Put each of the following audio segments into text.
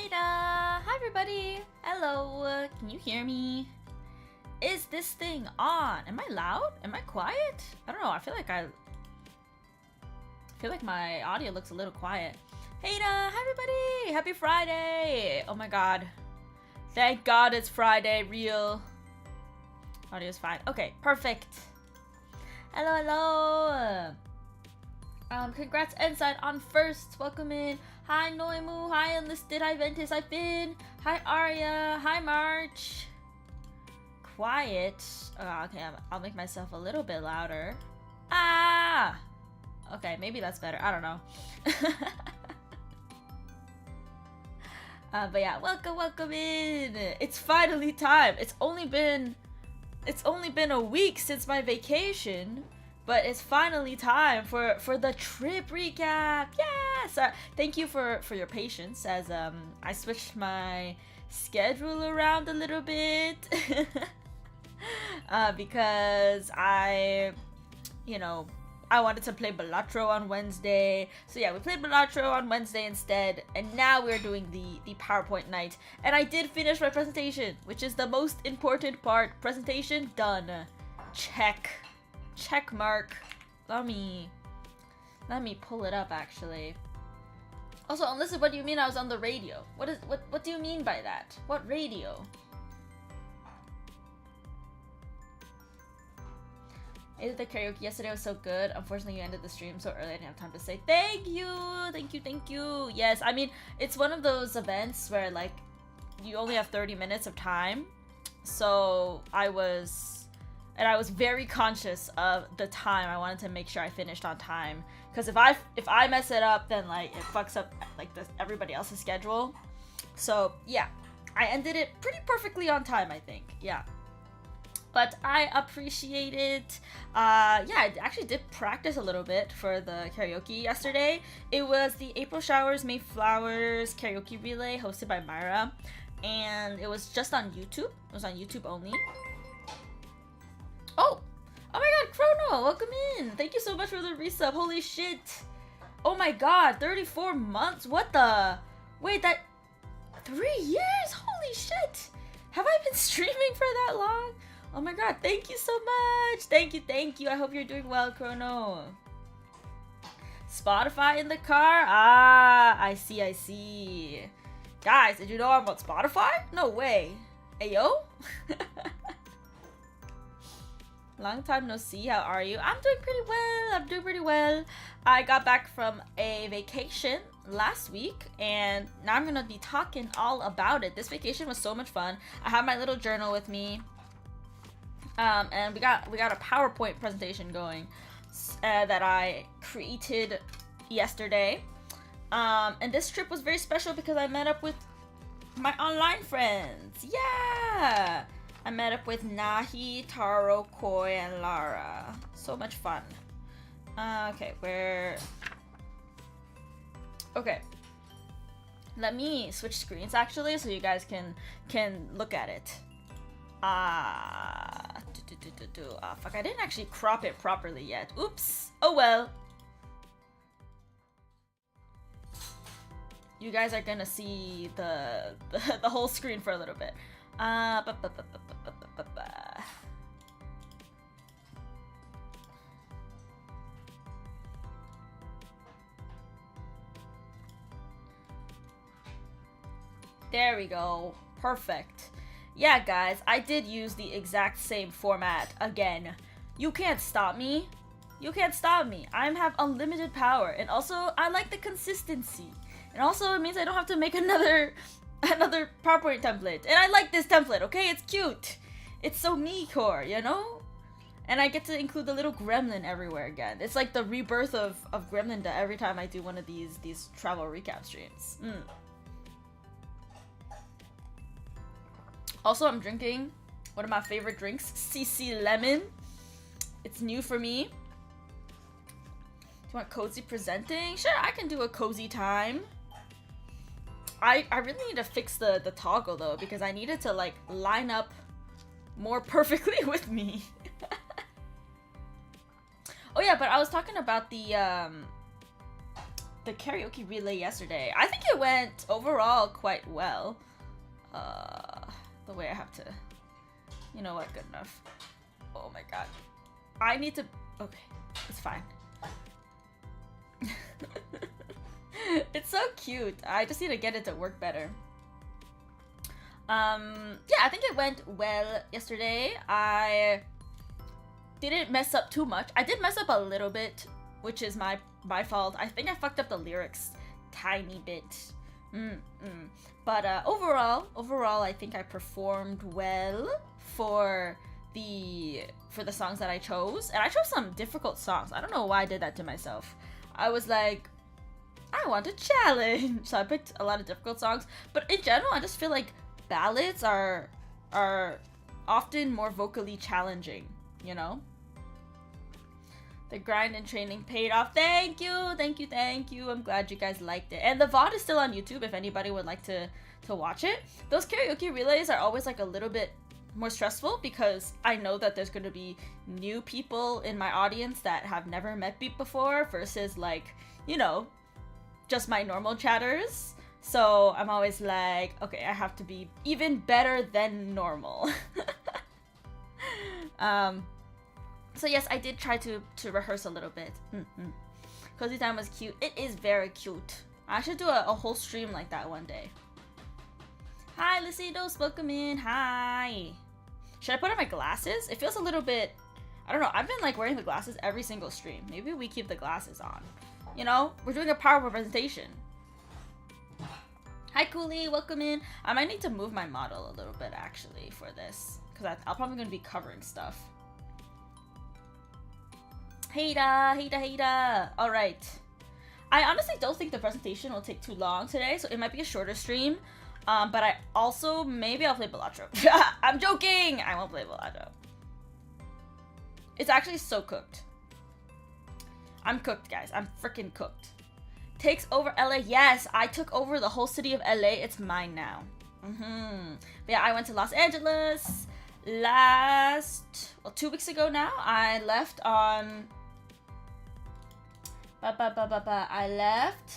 Aida! Hi everybody! Hello! Can you hear me? Is this thing on? Am I loud? Am I quiet? I don't know, I feel like my audio looks a little quiet. Aida! Hi everybody! Happy Friday! Oh my god. Thank god it's Friday, real. Audio's fine. Okay, perfect. Hello, hello! Congrats Ensign on first. Welcome in. Hi Noimu. Hi Enlisted. Hi Ventus. Hi Finn. Hi Arya. Hi March. Quiet. Okay, I'll make myself a little bit louder. Ah! Okay, maybe that's better. I don't know. But yeah, welcome in. It's finally time. It's only been a week since my vacation. But it's finally time for the trip recap. Yes! Thank you for your patience as I switched my schedule around a little bit. Because I wanted to play Balatro on Wednesday. So yeah, we played Balatro on Wednesday instead. And now we're doing the PowerPoint night. And I did finish my presentation, which is the most important part. Presentation done. Check. Check mark. Let me pull it up actually. Also, Alyssa, what do you mean I was on the radio? What do you mean by that? What radio? I did the karaoke yesterday, was so good. Unfortunately, you ended the stream so early I didn't have time to say thank you. Thank you. Yes, I mean, it's one of those events where like you only have 30 minutes of time. So I was very conscious of the time. I wanted to make sure I finished on time, because if I mess it up, then like it fucks up like everybody else's schedule. So yeah, I ended it pretty perfectly on time, I think. Yeah, but I appreciate it. Yeah, I actually did practice a little bit for the karaoke yesterday. It was the April Showers May Flowers karaoke relay hosted by Myra, and it was just on YouTube. It was on YouTube only. Oh my god, Chrono, welcome in. Thank you so much for the resub. Holy shit. Oh my god, 34 months? What the? Wait, that 3 years? Holy shit. Have I been streaming for that long? Oh my god, thank you so much. Thank you. I hope you're doing well, Chrono. Spotify in the car? Ah, I see. Guys, did you know I'm on Spotify? No way. Ayo? Long time no see, how are you? I'm doing pretty well. I got back from a vacation last week, and now I'm gonna be talking all about it. This vacation was so much fun. I have my little journal with me, and we got a PowerPoint presentation going that I created yesterday. And this trip was very special because I met up with my online friends. Yeah! I met up with Nahi, Taro, Koi, and Lara. So much fun. Okay, okay. Let me switch screens actually so you guys can look at it. Fuck, I didn't actually crop it properly yet. Oops. Oh well. You guys are gonna see the whole screen for a little bit. There we go. Perfect. Yeah, guys, I did use the exact same format again. You can't stop me. I have unlimited power, and also I like the consistency. And also it means I don't have to make another PowerPoint template. And I like this template, okay? It's cute. It's so me-core, you know? And I get to include the little gremlin everywhere again. It's like the rebirth of Gremlinda every time I do one of these travel recap streams. Also, I'm drinking one of my favorite drinks, CC Lemon. It's new for me. Do you want cozy presenting? Sure, I can do a cozy time. I really need to fix the toggle though, because I need it to like line up more perfectly with me. Oh yeah, but I was talking about the the karaoke relay yesterday. I think it went overall quite well. The way I have to... You know what? Good enough. Oh my god. I need to... Okay. It's fine. It's so cute. I just need to get it to work better. Yeah, I think it went well yesterday. I didn't mess up too much. I did mess up a little bit, which is my fault. I think I fucked up the lyrics tiny bit. But overall, I think I performed well for the songs that I chose. And I chose some difficult songs. I don't know why I did that to myself. I was like, I want a challenge. So I picked a lot of difficult songs. But in general, I just feel like ballads are often more vocally challenging, you know? The grind and training paid off. Thank you, thank you, thank you. I'm glad you guys liked it. And the VOD is still on YouTube if anybody would like to watch it. Those karaoke relays are always like a little bit more stressful because I know that there's going to be new people in my audience that have never met Beep before versus like, you know, just my normal chatters. So I'm always like, okay, I have to be even better than normal. So yes, I did try to rehearse a little bit. Cozy Time was cute. It is very cute. I should do a whole stream like that one day. Hi, Lucidos, welcome in. Hi. Should I put on my glasses? It feels a little bit... I don't know. I've been like wearing the glasses every single stream. Maybe we keep the glasses on. You know, we're doing a PowerPoint presentation. Hi, Cooley, welcome in. I might need to move my model a little bit actually for this because I'm probably going to be covering stuff. Haida. All right. I honestly don't think the presentation will take too long today, so it might be a shorter stream. But I also, maybe I'll play Balatro. I'm joking! I won't play Balatro. It's actually so cooked. I'm cooked, guys. I'm freaking cooked. Takes over LA. Yes, I took over the whole city of LA. It's mine now. But yeah, I went to Los Angeles well, 2 weeks ago now. I left on... I left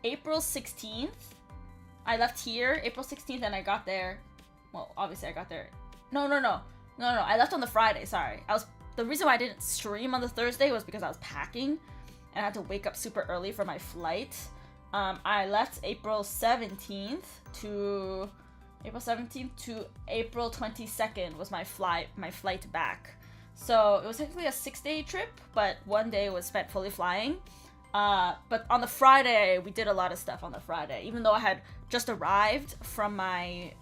April 16th. I left here April 16th and I got there. Well, obviously I got there. No. I left on the Friday. Sorry. The reason why I didn't stream on the Thursday was because I was packing and I had to wake up super early for my flight. I left April 17th to April 22nd was my flight back. So it was technically a 6-day trip, but 1 day was spent fully flying. But on the Friday, we did a lot of stuff on the Friday. Even though I had just arrived from my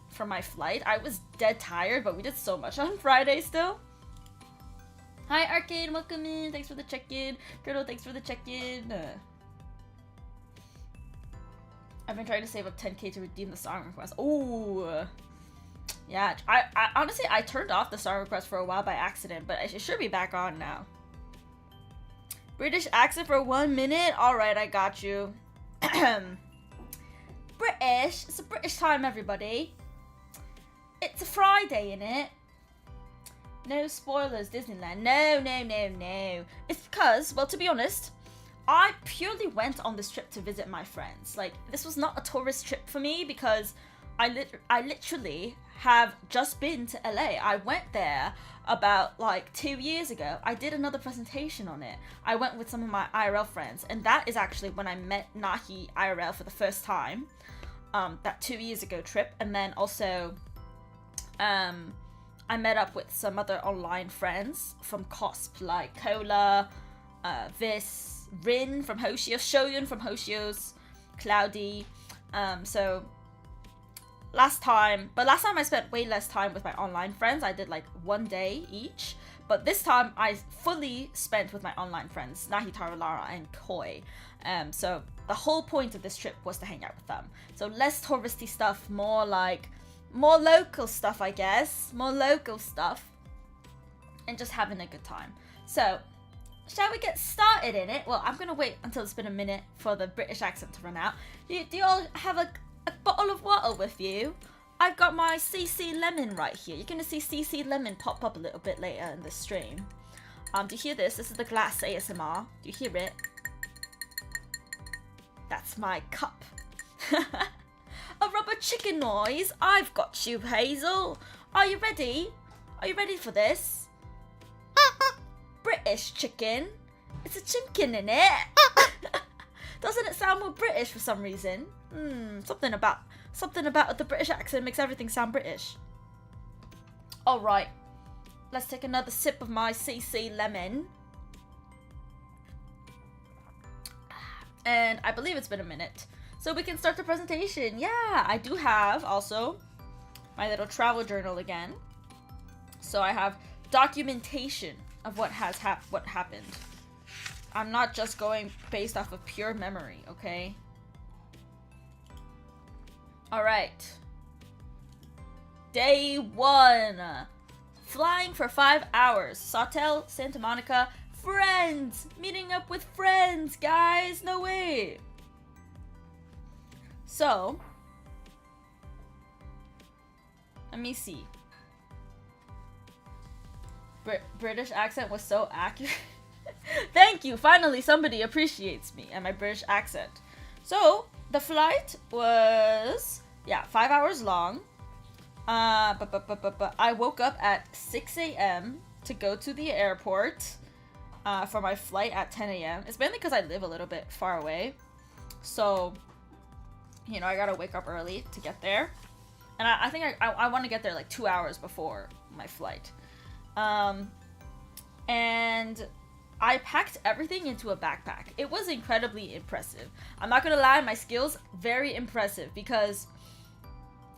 flight, I was dead tired, but we did so much on Friday still. Hi, Arcade, welcome in. Thanks for the check-in. Kurdo, thanks for the check-in. I've been trying to save up 10k to redeem the song request. Oh, yeah. I honestly, I turned off the song request for a while by accident, but it should be back on now. British accent for 1 minute? Alright, I got you. British. It's a British time, everybody. It's a Friday, innit? No spoilers, Disneyland. No. It's because, well, to be honest, I purely went on this trip to visit my friends. Like, this was not a tourist trip for me because I literally have just been to LA. I went there about like 2 years ago. I did another presentation on it. I went with some of my IRL friends, and that is actually when I met Nahi IRL for the first time. That 2 years ago trip, and then also I met up with some other online friends from COSP, like Cola, Vis, Rin from Hoshio, Shoyun from Hoshio's, Cloudy. So last time I spent way less time with my online friends. I did like 1 day each, but this time I fully spent with my online friends, Nahi, Lara, and Koi. So the whole point of this trip was to hang out with them. So less touristy stuff, more local stuff, I guess. More local stuff. And just having a good time. So, shall we get started in it? Well, I'm going to wait until it's been a minute for the British accent to run out. Do you all have a bottle of water with you? I've got my CC Lemon right here. You're going to see CC Lemon pop up a little bit later in the stream. Do you hear this? This is the glass ASMR. Do you hear it? That's my cup. A rubber chicken noise. I've got you, Hazel. Are you ready? Are you ready for this? British chicken. It's a chimkin in it. Doesn't it sound more British for some reason? Something about the British accent makes everything sound British. Alright. Let's take another sip of my CC lemon. And I believe it's been a minute. So we can start the presentation. Yeah, I do have also my little travel journal again. So I have documentation of what happened. I'm not just going based off of pure memory, okay? Alright. Day 1. Flying for 5 hours. Sawtelle, Santa Monica. Friends! Meeting up with friends, guys! No way! So, let me see. British accent was so accurate. Thank you! Finally, somebody appreciates me and my British accent. So, the flight was, 5 hours long. I woke up at 6 a.m. to go to the airport for my flight at 10 a.m. It's mainly because I live a little bit far away. So, you know, I gotta wake up early to get there. And I think I want to get there like 2 hours before my flight. And I packed everything into a backpack. It was incredibly impressive. I'm not gonna lie, my skills, very impressive because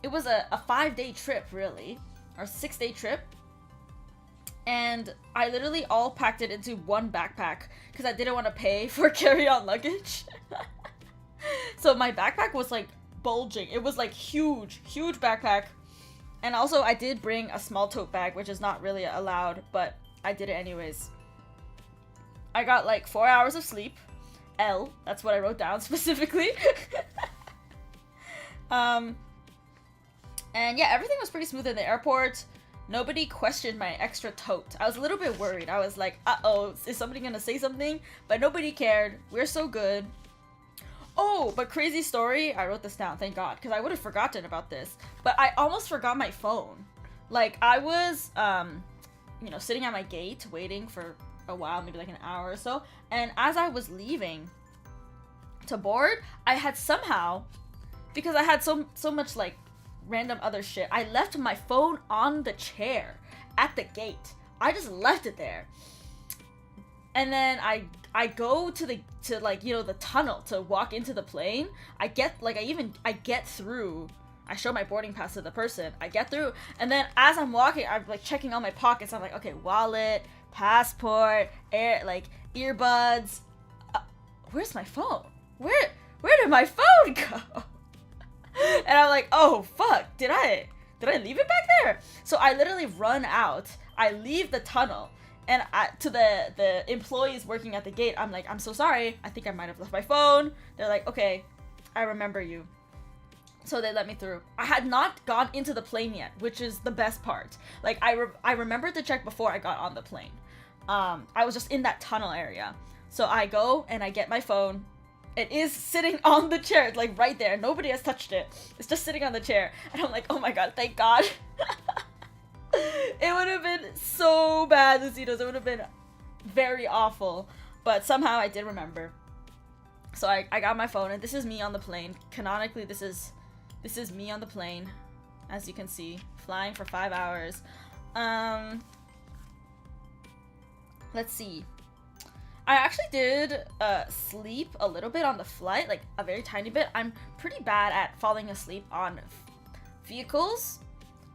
it was a 5-day trip, really, or 6-day trip. And I literally all packed it into one backpack because I didn't want to pay for carry-on luggage. So my backpack was like bulging. It was like huge backpack. And also I did bring a small tote bag, which is not really allowed, but I did it anyways. I got like 4 hours of sleep. That's what I wrote down specifically. And yeah, everything was pretty smooth in the airport. Nobody questioned my extra tote. I was a little bit worried. I was like, uh-oh, is somebody gonna say something? But nobody cared. We're so good. Oh, but crazy story. I wrote this down, thank God, because I would have forgotten about this. But I almost forgot my phone. Like, I was, you know, sitting at my gate waiting for a while, maybe like an hour or so. And as I was leaving to board, I had somehow, because I had so much like random other shit, I left my phone on the chair at the gate. I just left it there. And then I go to like, you know, the tunnel to walk into the plane. I get through. I show my boarding pass to the person. I get through, and then as I'm walking, I'm like checking all my pockets. I'm like, okay, wallet, passport, earbuds. Where's my phone? Where did my phone go? And I'm like, oh fuck, did I leave it back there? So I literally run out. I leave the tunnel, and to the employees working at the gate, I'm like, I'm so sorry. I think I might have left my phone. They're like, okay, I remember you. So they let me through. I had not gone into the plane yet, which is the best part. Like, I remembered to check before I got on the plane. I was just in that tunnel area. So I go and I get my phone. It is sitting on the chair, like right there. Nobody has touched it. It's just sitting on the chair. And I'm like, oh my god, thank God. It would have been so bad, Lucidos. It would have been very awful. But somehow I did remember. So I got my phone, and this is me on the plane. Canonically, this is me on the plane, as you can see, flying for 5 hours. Let's see. I actually did sleep a little bit on the flight, like a very tiny bit. I'm pretty bad at falling asleep on vehicles,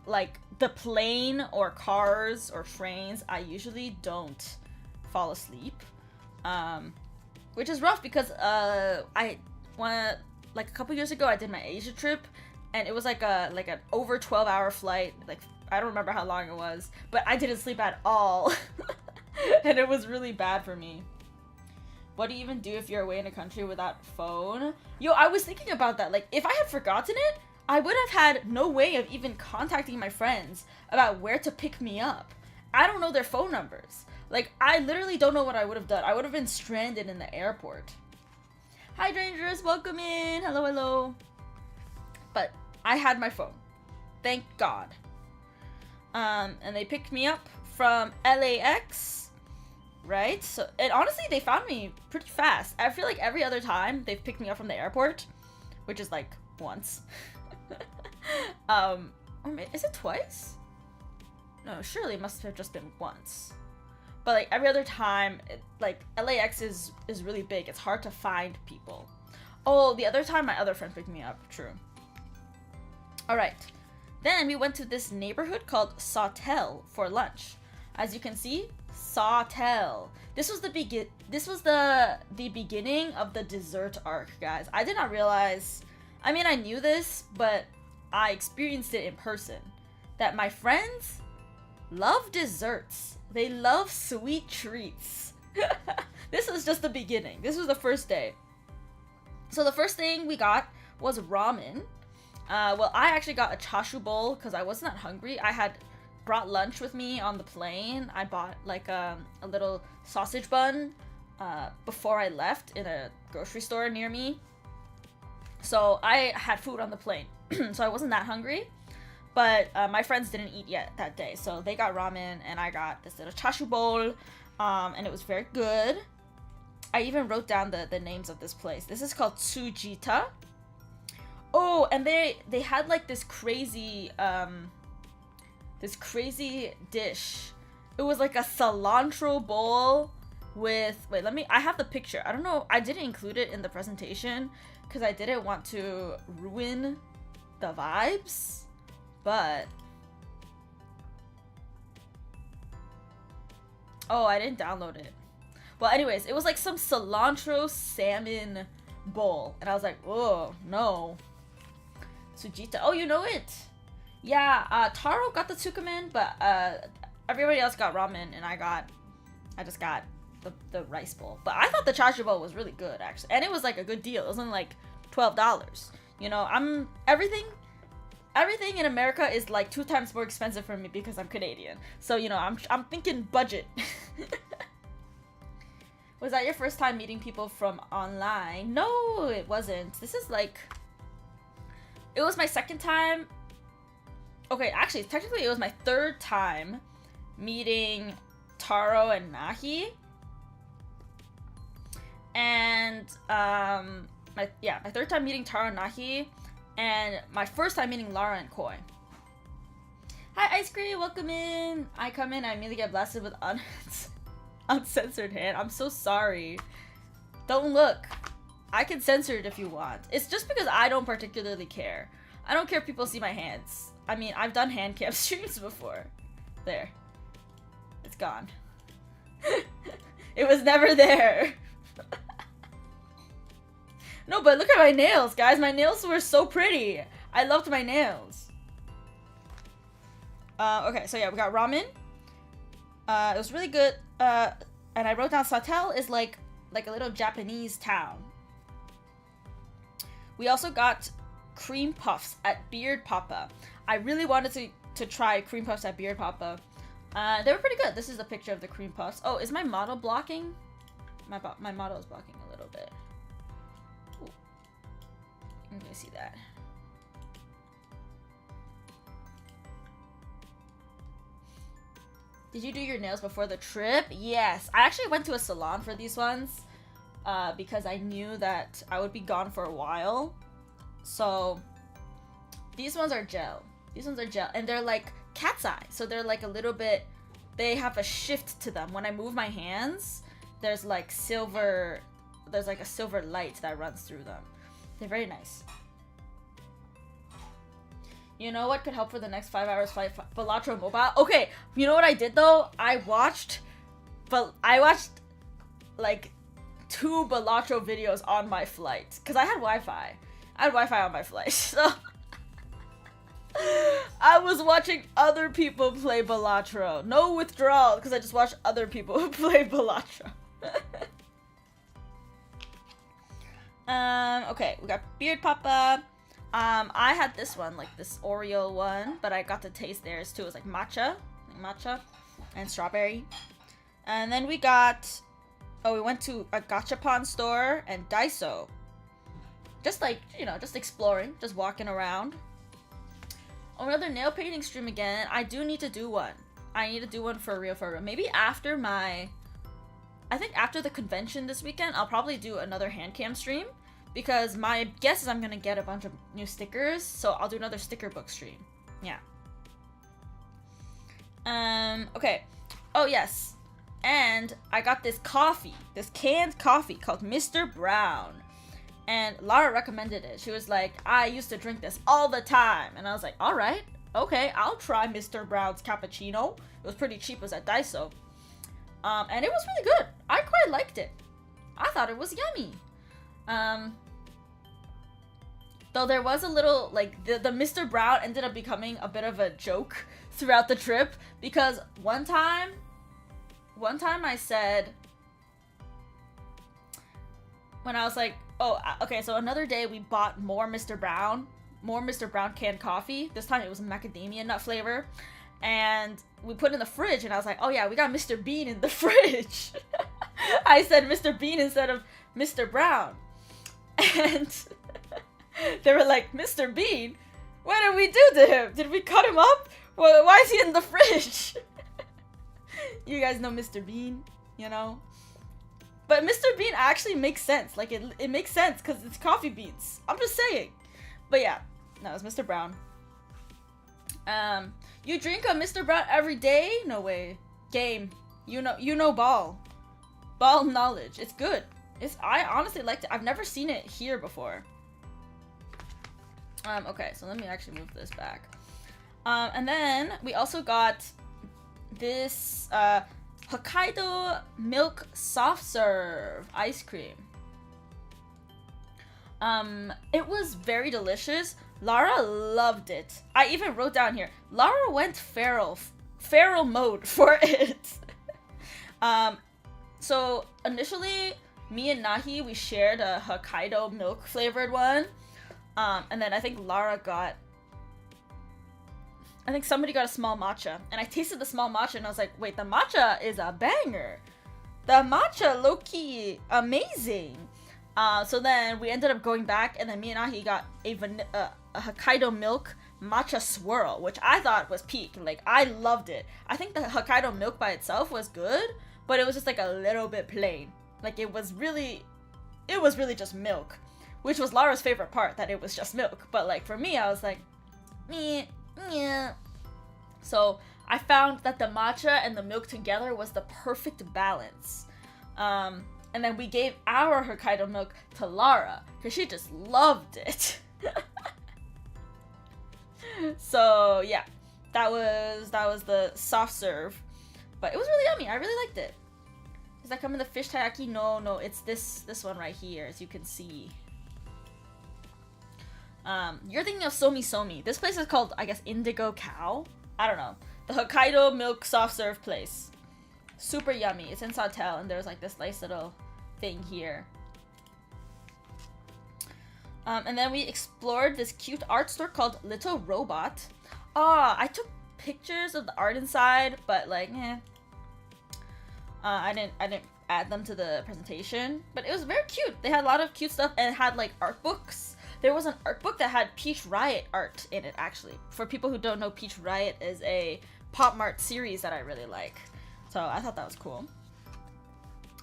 like the plane or cars or trains. I usually don't fall asleep, which is rough because like a couple years ago I did my Asia trip, and it was like an over 12-hour flight. Like, I don't remember how long it was, but I didn't sleep at all. And it was really bad for me. What do you even do if you're away in a country without phone? Yo, I was thinking about that. Like, if I had forgotten it, I would have had no way of even contacting my friends about where to pick me up. I don't know their phone numbers. Like, I literally don't know what I would have done. I would have been stranded in the airport. Hi, strangers, welcome in. Hello, hello. But I had my phone. Thank God. And they picked me up from LAX, right? So, and honestly, they found me pretty fast. I feel like every other time they've picked me up from the airport, which is like once. Or is it twice? No, surely it must have just been once. But like every other time, like LAX is really big. It's hard to find people. Oh, the other time my other friend picked me up. True. All right. Then we went to this neighborhood called Sawtell for lunch. As you can see, Sawtell. This was the beginning of the dessert arc, guys. I did not realize. I mean, I knew this, but I experienced it in person. That my friends love desserts. They love sweet treats. This was just the beginning. This was the first day. So the first thing we got was ramen. Well, I actually got a chashu bowl because I was not hungry. I had brought lunch with me on the plane. I bought like a little sausage bun before I left in a grocery store near me. So I had food on the plane. So I wasn't that hungry. But my friends didn't eat yet that day. So they got ramen and I got this little chashu bowl. And it was very good. I even wrote down the names of this place. This is called Tsujita. Oh, and they had like this crazy dish. It was like a cilantro bowl with, wait, I have the picture. I don't know, I didn't include it in the presentation because I didn't want to ruin the vibes, but oh, I didn't download it. Well, anyways, it was like some cilantro salmon bowl, and I was like, oh no. Tsujita. Oh, you know it. Yeah, Taro got the tsukemen, but everybody else got ramen, and I just got the rice bowl. But I thought the chashu bowl was really good, actually, and it was like a good deal. It was only like $12. You know, everything in America is like 2 times more expensive for me because I'm Canadian. So you know, I'm thinking budget. Was that your first time meeting people from online? No, it wasn't. This is like. It was my second time. Okay, actually, technically it was my 3rd time meeting Taro and Nahi. And my 3rd time meeting Taro and Nahi, and my 1st time meeting Lara and Koi. Hi, Ice Cream, welcome in. I come in, I immediately get blasted with uncensored hand. I'm so sorry. Don't look. I can censor it if you want. It's just because I don't particularly care. I don't care if people see my hands. I mean, I've done hand cam streams before. There. It's gone. It was never there. No, but look at my nails, guys. My nails were so pretty. I loved my nails. Okay, so yeah, we got ramen. It was really good. And I wrote down Sawtell is like a little Japanese town. We also got cream puffs at Beard Papa. I really wanted to try cream puffs at Beard Papa. They were pretty good. This is a picture of the cream puffs. Oh, is my model blocking? My model is blocking a little bit. Ooh. I'm gonna see that. Did you do your nails before the trip? Yes. I actually went to a salon for these ones. Because I knew that I would be gone for a while. So these ones are gel. And they're like cat's eye. So they're like a little bit, they have a shift to them. When I move my hands, there's like a silver light that runs through them. They're very nice. You know what could help for the next 5 hours flight? Balatro Mobile? Okay, you know what I did though? I watched like 2 Balatro videos on my flight. Because I had Wi-Fi. I had Wi-Fi on my flight. So I was watching other people play Balatro. No withdrawal, because I just watched other people play Balatro. Okay, we got Beard Papa. I had this one, like this Oreo one, but I got to taste theirs too. It was like matcha and strawberry. And then we got, we went to a gachapon store and Daiso. just like, you know, just exploring, just walking around. Another nail painting stream again. I do need to do one. I need to do one for real, for real. Maybe after my... I think after the convention this weekend, I'll probably do another hand cam stream. Because my guess is I'm gonna get a bunch of new stickers. So I'll do another sticker book stream. Yeah. Okay. Oh, yes. And I got this coffee. This canned coffee called Mr. Brown. And Lara recommended it. She was like, I used to drink this all the time. And I was like, alright. Okay, I'll try Mr. Brown's cappuccino. It was pretty cheap. It was at Daiso. And it was really good. I quite liked it. I thought it was yummy. Though there was a little, like, the Mr. Brown ended up becoming a bit of a joke throughout the trip. Because one time I said, when I was like, oh, okay, so another day we bought more Mr. Brown canned coffee. This time it was macadamia nut flavor. And we put it in the fridge, and I was like, oh yeah, we got Mr. Bean in the fridge. I said Mr. Bean instead of Mr. Brown. And they were like, Mr. Bean? What did we do to him? Did we cut him up? Well, why is he in the fridge? You guys know Mr. Bean, you know? But Mr. Bean actually makes sense. Like, it makes sense because it's coffee beans. I'm just saying. But yeah, no, it's Mr. Brown. You drink a Mr. Brown every day? No way. Game. You know ball. Ball knowledge. It's good. I honestly liked it. I've never seen it here before. Okay, so let me actually move this back. And then we also got this Hokkaido milk soft serve ice cream. It was very delicious. Lara loved it. I even wrote down here, Lara went feral mode for it. So initially, me and Nahi, we shared a Hokkaido milk flavored one. And then I think somebody got a small matcha. And I tasted the small matcha and I was like, wait, the matcha is a banger. The matcha low-key amazing. So then we ended up going back, and then me and Ahi got a Hokkaido milk matcha swirl, which I thought was peak. Like, I loved it. I think the Hokkaido milk by itself was good, but it was just like a little bit plain. Like, it was really just milk, which was Lara's favorite part, that it was just milk. But like for me, I was like, yeah. So I found that the matcha and the milk together was the perfect balance. And then we gave our Hokkaido milk to Lara, because she just loved it. So yeah, that was the soft serve. But it was really yummy. I really liked it. Does that come in the fish taiyaki? No, it's this one right here, as you can see. You're thinking of Somi Somi. This place is called, I guess, Indigo Cow? I don't know. The Hokkaido milk soft serve place. Super yummy. It's in Sawtell, and there's like this nice little thing here. And then we explored this cute art store called Little Robot. I took pictures of the art inside, but like, I didn't add them to the presentation. But it was very cute. They had a lot of cute stuff, and it had like art books. There was an art book that had Peach Riot art in it, actually. For people who don't know, Peach Riot is a Pop Mart series that I really like. So I thought that was cool.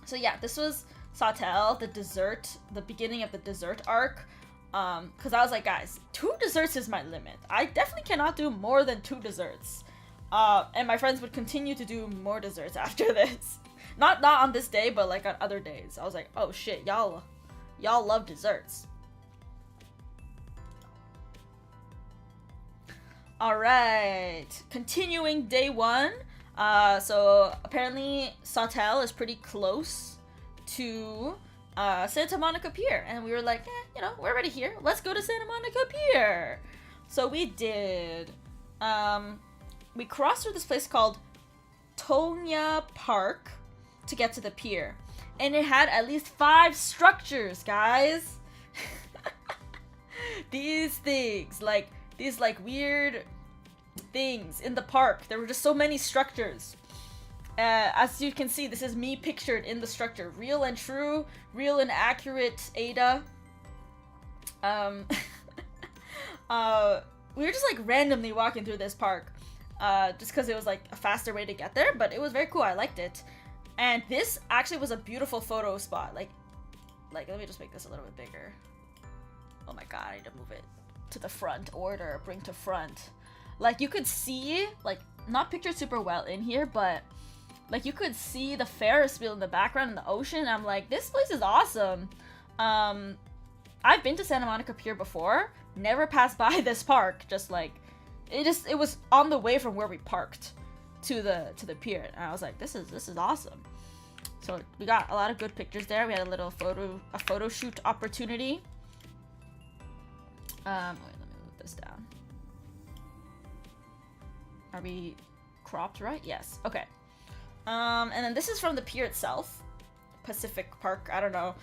So yeah, this was Sawtell, the beginning of the dessert arc. Because I was like, guys, 2 desserts is my limit. I definitely cannot do more than 2 desserts. And my friends would continue to do more desserts after this. Not on this day, but like on other days. I was like, oh shit, y'all love desserts. Alright, continuing day 1. So apparently Sawtell is pretty close to Santa Monica Pier, and we were like, we're already here, let's go to Santa Monica Pier. So we did. We crossed through this place called Tonya Park to get to the pier, and it had at least 5 structures, guys. These weird things in the park. There were just so many structures. As you can see, this is me pictured in the structure. Real and true, real and accurate Ada. Um, we were just like randomly walking through this park, just because it was like a faster way to get there, but it was very cool. I liked it. And this actually was a beautiful photo spot. Like let me just make this a little bit bigger. Oh my god, I need to move it to the front order, bring to front. Like you could see, like not pictured super well in here, but like you could see the Ferris wheel in the background in the ocean. I'm like, this place is awesome. I've been to Santa Monica Pier before, never passed by this park, just like it was on the way from where we parked to the pier, and I was like, this is awesome. So we got a lot of good pictures there. We had a little photo shoot opportunity. Wait, let me move this down. Are we cropped right? Yes. Okay. And then this is from the pier itself. Pacific Park, I don't know.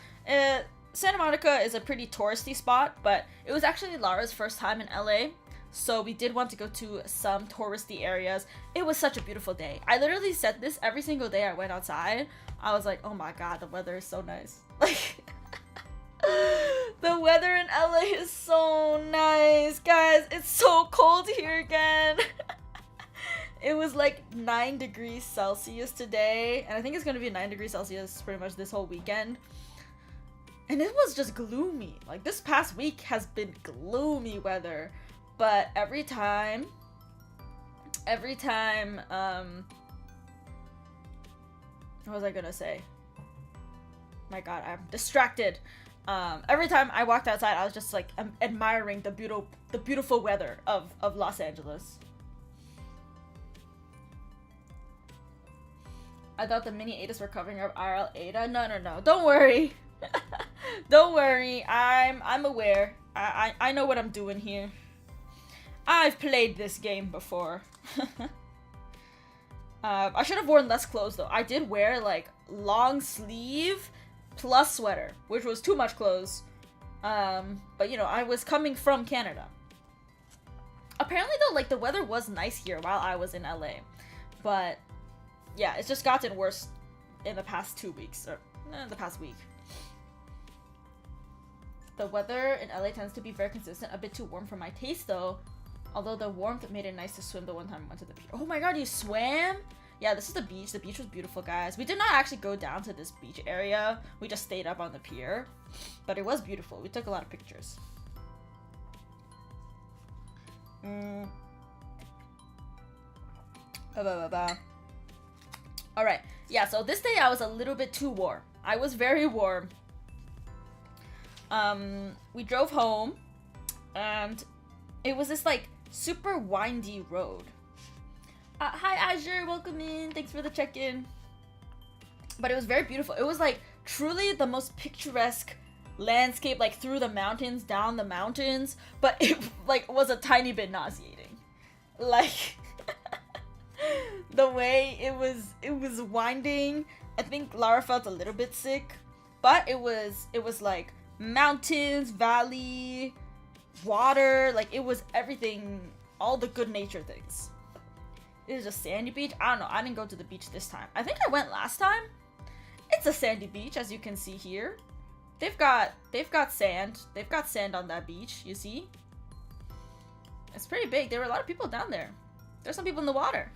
Santa Monica is a pretty touristy spot, but it was actually Lara's first time in LA, so we did want to go to some touristy areas. It was such a beautiful day. I literally said this every single day I went outside. I was like, oh my god, the weather is so nice. Like, the weather in LA is so nice, guys. It's so cold here again. It was like 9 degrees Celsius today, and I think it's gonna be 9 degrees Celsius pretty much this whole weekend. And it was just gloomy. Like, this past week has been gloomy weather. But every time, what was I gonna say? My god, I'm distracted. Every time I walked outside, I was just like admiring the beautiful weather of Los Angeles. I thought the mini Aidas were covering up IRL Ada. No. Don't worry. Don't worry. I'm aware. I know what I'm doing here. I've played this game before. I should have worn less clothes though. I did wear like long sleeve plus sweater, which was too much clothes. But you know, I was coming from Canada. Apparently though, like the weather was nice here while I was in LA. But yeah, it's just gotten worse in the past 2 weeks, or the past week. The weather in LA tends to be very consistent, a bit too warm for my taste though. Although the warmth made it nice to swim the one time I went to the pier. Oh my god, you swam? Yeah, this is the beach. The beach was beautiful, guys. We did not actually go down to this beach area. We just stayed up on the pier. But it was beautiful. We took a lot of pictures. Alright, yeah, so this day I was a little bit too warm. I was very warm. We drove home, and it was this, like, super windy road. Hi, Azure, welcome in. Thanks for the check-in. But it was very beautiful. It was, like, truly the most picturesque landscape, like, through the mountains, down the mountains, but it, like, was a tiny bit nauseating. Like, the way it was winding. I think Lara felt a little bit sick, but it was like mountains, valley, water, like it was everything, all the good nature things. It is a sandy beach. I don't know, I didn't go to the beach this time. I think I went last time. It's a sandy beach, as you can see here. They've got sand. They've got sand on that beach, you see? It's pretty big. There were a lot of people down there. There's some people in the water.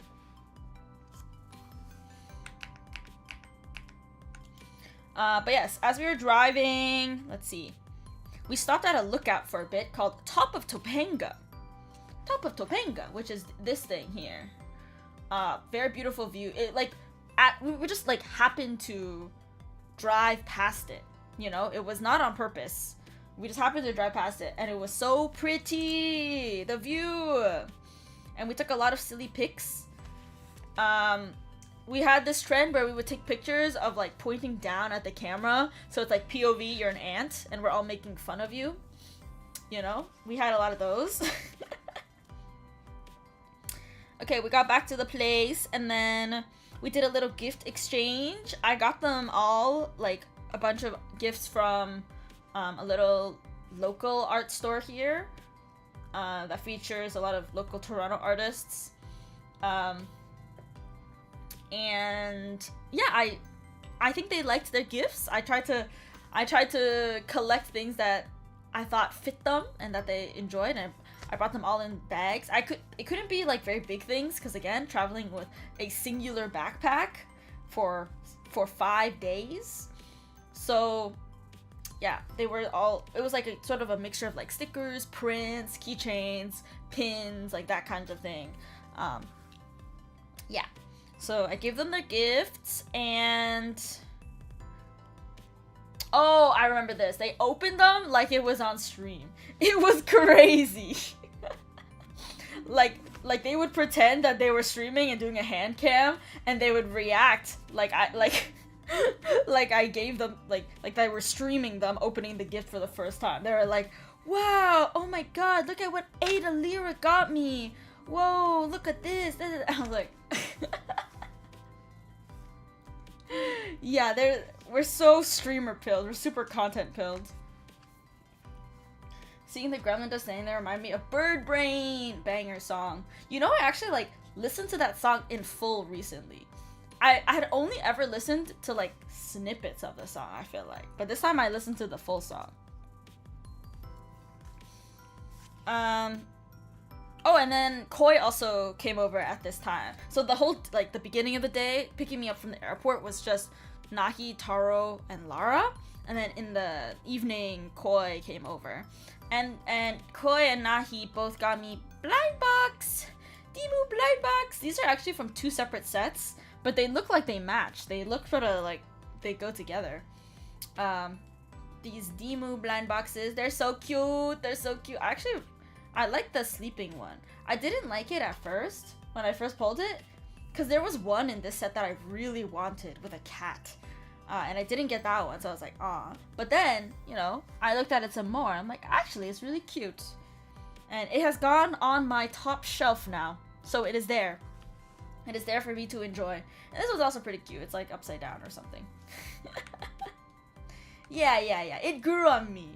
But yes, as we were driving, let's see. We stopped at a lookout for a bit called Top of Topanga. Top of Topanga, which is this thing here. Very beautiful view. It we just like happened to drive past it. You know, it was not on purpose. We just happened to drive past it, and it was so pretty, the view. And we took a lot of silly pics. We had this trend where we would take pictures of like pointing down at the camera, so it's like POV, you're an ant, and we're all making fun of you. You know, we had a lot of those. Okay, we got back to the place, and then we did a little gift exchange. I got them all like a bunch of gifts from a little local art store here that features a lot of local Toronto artists. And yeah, I think they liked their gifts. I tried to collect things that I thought fit them and that they enjoyed, and I brought them all in bags. It couldn't be like very big things because again, traveling with a singular backpack for 5 days. So yeah, they were all, it was like a sort of a mixture of like stickers, prints, keychains, pins, like that kind of thing. Yeah, so I gave them their gifts, and oh, I remember this. They opened them like it was on stream. It was crazy. like they would pretend that they were streaming and doing a hand cam, and they would react like I gave them like they were streaming them opening the gift for the first time. They were like, "Wow, oh my god, look at what Aida Lyra got me. Whoa, look at this." I was like, yeah, we're so streamer pilled. We're super content pilled. Seeing the gremlin just saying there remind me of Bird Brain, banger song. You know, I actually like listened to that song in full recently. I had only ever listened to like snippets of the song, I feel like, but this time I listened to the full song. Oh, and then Koi also came over at this time. So the whole, like, the beginning of the day, picking me up from the airport was just Nahi, Taro, and Lara. And then in the evening, Koi came over. And Koi and Nahi both got me blind box! Dimu blind box! These are actually from 2 separate sets, but they look like they match. They look sort of like they go together. These Dimu blind boxes, they're so cute! They're so cute. Actually, I like the sleeping one. I didn't like it at first, when I first pulled it, because there was one in this set that I really wanted with a cat. And I didn't get that one, so I was like, aw. But then, you know, I looked at it some more, I'm like, actually, it's really cute. And it has gone on my top shelf now, so it is there. It is there for me to enjoy. And this was also pretty cute. It's like upside down or something. Yeah, it grew on me.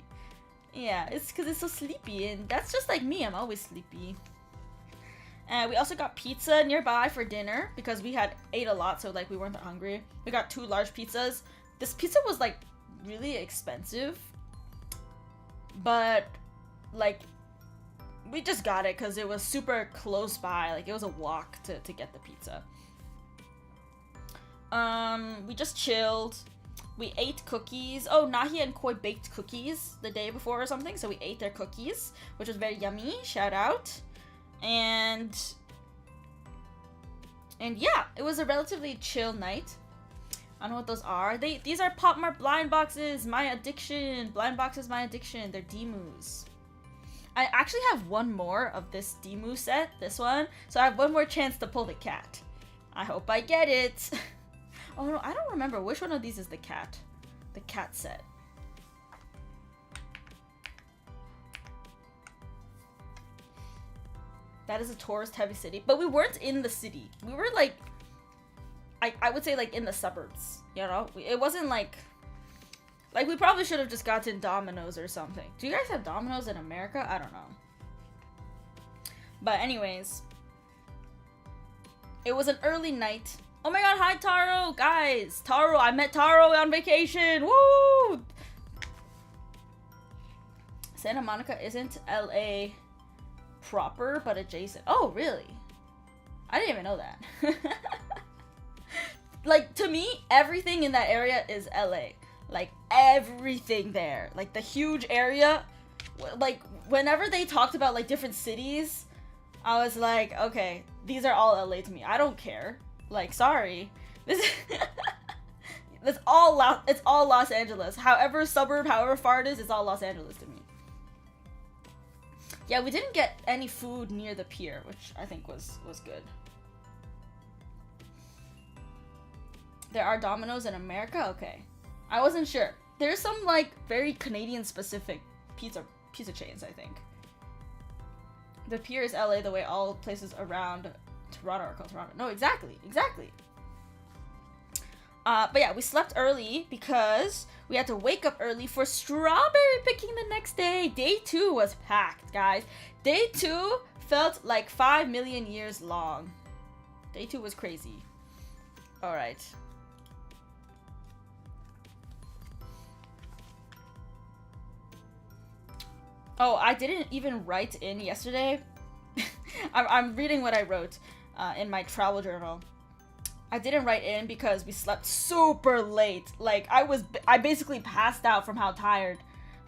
Yeah, it's because it's so sleepy, and that's just like me. I'm always sleepy. And we also got pizza nearby for dinner because we had ate a lot, so like we weren't that hungry. We got 2 large pizzas. This pizza was like really expensive, but like we just got it because it was super close by. Like it was a walk to get the pizza. We just chilled. We ate cookies. Oh, Nahi and Koi baked cookies the day before or something, so we ate their cookies, which was very yummy. Shout out. And yeah, it was a relatively chill night. I don't know what those are. These are Pop Mart blind boxes. My addiction. Blind boxes, my addiction. They're Demus. I actually have one more of this Demu set, this one, so I have one more chance to pull the cat. I hope I get it. Oh no, I don't remember which one of these is the cat. The cat set. That is a tourist heavy city, but we weren't in the city. We were like, I would say like in the suburbs, you know? It wasn't like we probably should have just gotten Domino's or something. Do you guys have Domino's in America? I don't know. But anyways, it was an early night. Oh my god, hi Taro! Guys, Taro, I met Taro on vacation! Woo! Santa Monica isn't LA proper, but adjacent. Oh, really? I didn't even know that. Like, to me, everything in that area is LA. Like, everything there. Like, the huge area. Like, whenever they talked about, like, different cities, I was like, okay, these are all LA to me. I don't care. Like, sorry. This it's all Los Angeles. However suburb, however far it is, it's all Los Angeles to me. Yeah, we didn't get any food near the pier, which I think was good. There are Domino's in America? Okay. I wasn't sure. There's some, like, very Canadian-specific pizza chains, I think. The pier is LA the way all places around Toronto are called Toronto. No, exactly. But yeah, we slept early because we had to wake up early for strawberry picking the next day. Day 2 was packed, guys. Day 2 felt like 5 million years long. Day 2 was crazy. Alright. Oh, I didn't even write in yesterday. I'm reading what I wrote in my travel journal. I didn't write in because we slept super late. Like, I basically passed out from how tired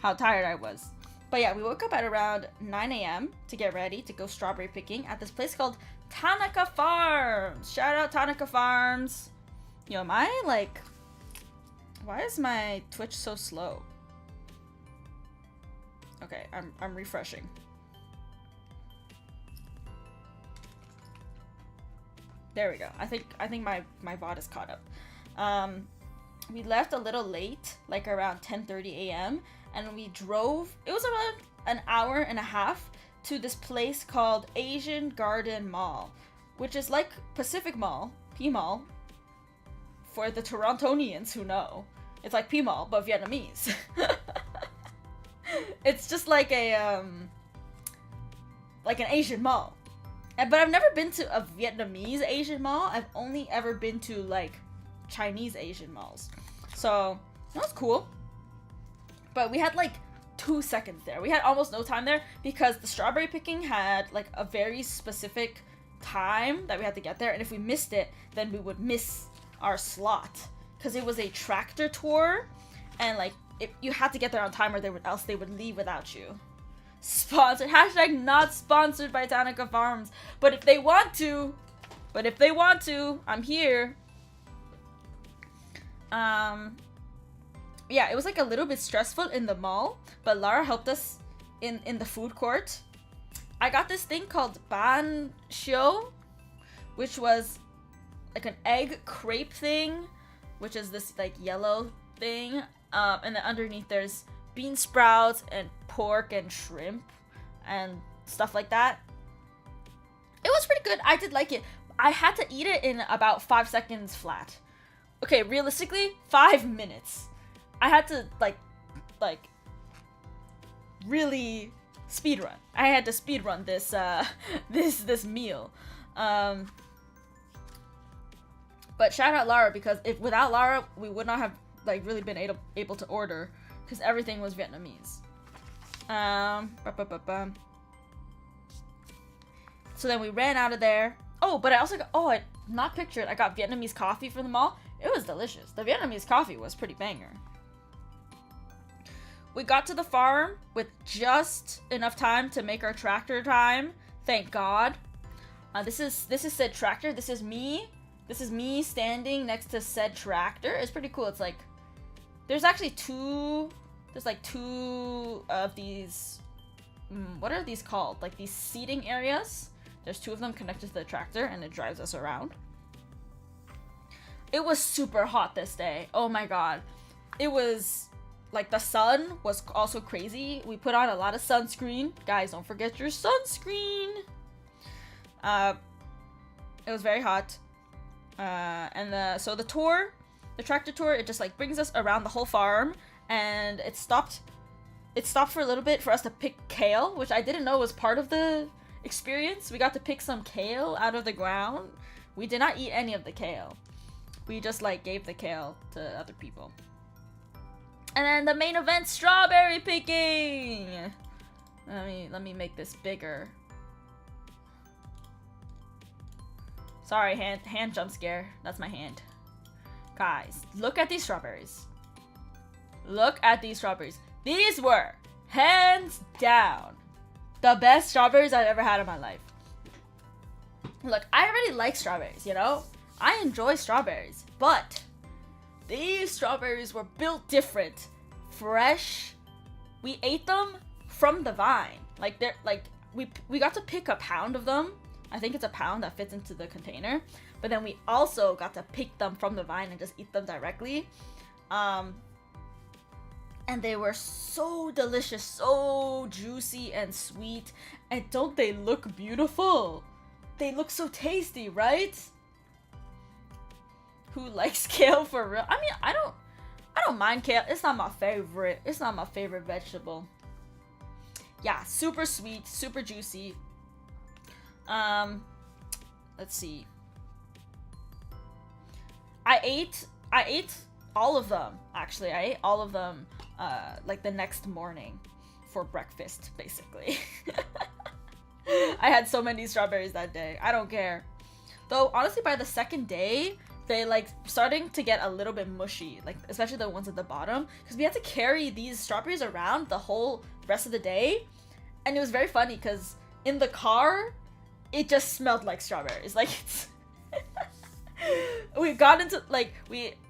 I was. But yeah, we woke up at around 9 a.m. to get ready to go strawberry picking at this place called Tanaka Farms. Shout out Tanaka Farms. Yo, am I like... Why is my Twitch so slow? Okay, I'm refreshing. There we go. I think my VOD is caught up. We left a little late, like around 10:30 a.m. and we drove. It was around an hour and a half to this place called Asian Garden Mall, which is like Pacific Mall, P-Mall, for the Torontonians who know. It's like P-Mall, but Vietnamese. It's just like an Asian mall. But I've never been to a Vietnamese Asian mall. I've only ever been to like Chinese Asian malls. So that was cool. But we had like 2 seconds there. We had almost no time there because the strawberry picking had like a very specific time that we had to get there. And if we missed it, then we would miss our slot. Because it was a tractor tour. And like you had to get there on time or else they would leave without you. Sponsored. Hashtag not sponsored by Tanaka Farms. But if they want to, I'm here. Yeah, it was like a little bit stressful in the mall, but Lara helped us in the food court. I got this thing called ban shio, which was like an egg crepe thing, which is this like yellow thing. And then underneath there's bean sprouts and pork and shrimp and stuff like that. It was pretty good. I did like it. I had to eat it in about 5 seconds flat. Okay, realistically, 5 minutes. I had to like really speed run. I had to speed run this this meal. But shout out Lara, because without Lara we would not have like really been able to order, because everything was Vietnamese. So then we ran out of there. Oh, but I also got, I not pictured, I got Vietnamese coffee from the mall. It was delicious. The Vietnamese coffee was pretty banger. We got to the farm with just enough time to make our tractor time. Thank God. This is said tractor. This is me standing next to said tractor. It's pretty cool. It's like there's actually two of these, what are these called? Like these seating areas. There's 2 of them connected to the tractor and it drives us around. It was super hot this day. Oh my God. It was like the sun was also crazy. We put on a lot of sunscreen. Guys, don't forget your sunscreen. It was very hot. So the tractor tour, it just like brings us around the whole farm, and it stopped for a little bit for us to pick kale, which I didn't know was part of the experience. We got to pick some kale out of the ground. We did not eat any of the kale. We just like gave the kale to other people. And then the main event, strawberry picking. Let me make this bigger. Sorry, hand jump scare. That's my hand. Guys, look at these strawberries. Look at these strawberries. These were, hands down, the best strawberries I've ever had in my life. Look, I already like strawberries, you know? I enjoy strawberries, but these strawberries were built different. Fresh. We ate them from the vine. Like they're like we got to pick a pound of them. I think it's a pound that fits into the container. But then we also got to pick them from the vine and just eat them directly. And they were so delicious, so juicy and sweet. And don't they look beautiful? They look so tasty, right? Who likes kale for real? I mean, I don't mind kale. It's not my favorite. It's not my favorite vegetable. Yeah, super sweet, super juicy. Let's see. I ate all of them, actually. I ate all of them like the next morning for breakfast, basically. I had so many strawberries that day. I don't care. Though, honestly, by the second day, they like starting to get a little bit mushy, like especially the ones at the bottom, because we had to carry these strawberries around the whole rest of the day, and it was very funny because in the car, it just smelled like strawberries. Like it's we got into like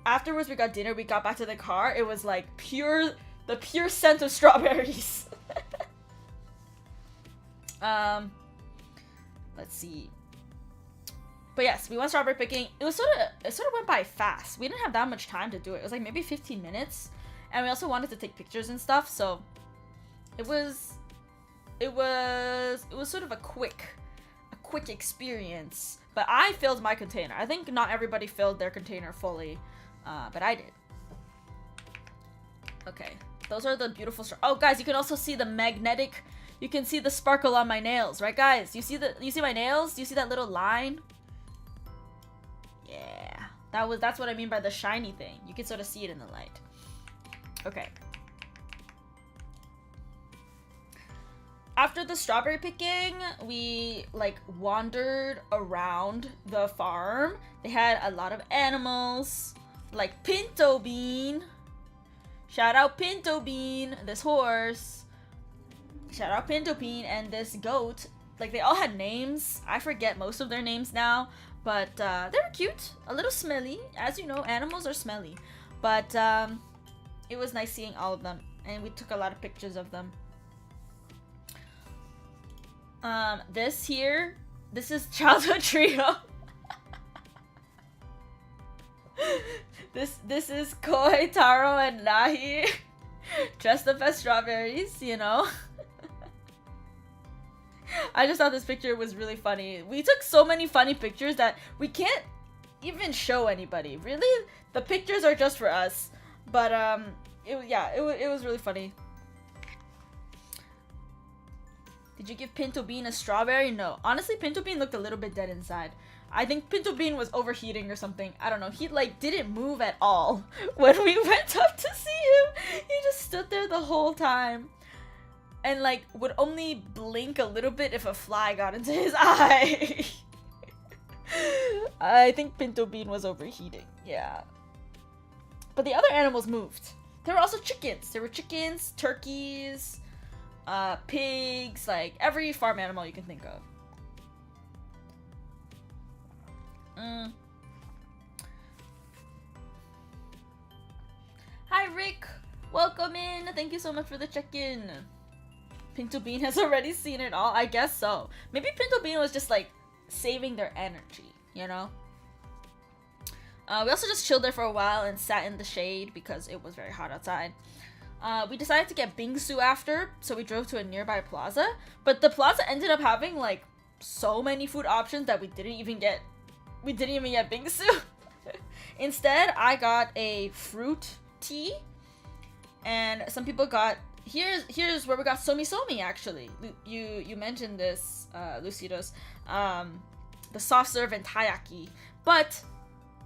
afterwards we got dinner, we got back to the car, it was like the pure scent of strawberries. Let's see. But yes, we went strawberry picking. It sort of went by fast. We didn't have that much time to do it. It was like maybe 15 minutes, and we also wanted to take pictures and stuff. So it was sort of a quick experience. But I filled my container. I think not everybody filled their container fully, but I did. Okay, those are the beautiful. Oh, guys, you can also see the magnetic. You can see the sparkle on my nails, right, guys? You see my nails? Do you see that little line? Yeah, that's what I mean by the shiny thing. You can sort of see it in the light. Okay. After the strawberry picking, we like wandered around the farm. They had a lot of animals, like Pinto Bean. Shout out Pinto Bean, this horse. Shout out Pinto Bean and this goat. Like they all had names. I forget most of their names now. But they were cute, a little smelly. As you know, animals are smelly. But it was nice seeing all of them. And we took a lot of pictures of them. This is Childhood Trio. This is Koi, Taro, and Nahi. Dressed up as strawberries, you know. I just thought this picture was really funny. We took so many funny pictures that we can't even show anybody. Really, the pictures are just for us. But it was really funny. Did you give Pinto Bean a strawberry? No. Honestly, Pinto Bean looked a little bit dead inside. I think Pinto Bean was overheating or something. I don't know. He like didn't move at all when we went up to see him. He just stood there the whole time. And like would only blink a little bit if a fly got into his eye. I think Pinto Bean was overheating. Yeah. But the other animals moved. There were also chickens. There were chickens, turkeys, pigs, like every farm animal you can think of. Hi Rick, welcome in. Thank you so much for the check-in. Pinto Bean has already seen it all. I guess so. Maybe Pinto Bean was just like saving their energy, you know? We also just chilled there for a while and sat in the shade because it was very hot outside. We decided to get bingsu after, so we drove to a nearby plaza. But the plaza ended up having like so many food options that we didn't even get bingsu. Instead, I got a fruit tea, and some people got here's where we got somi actually. You mentioned this, Lucidos, the soft serve and taiyaki, but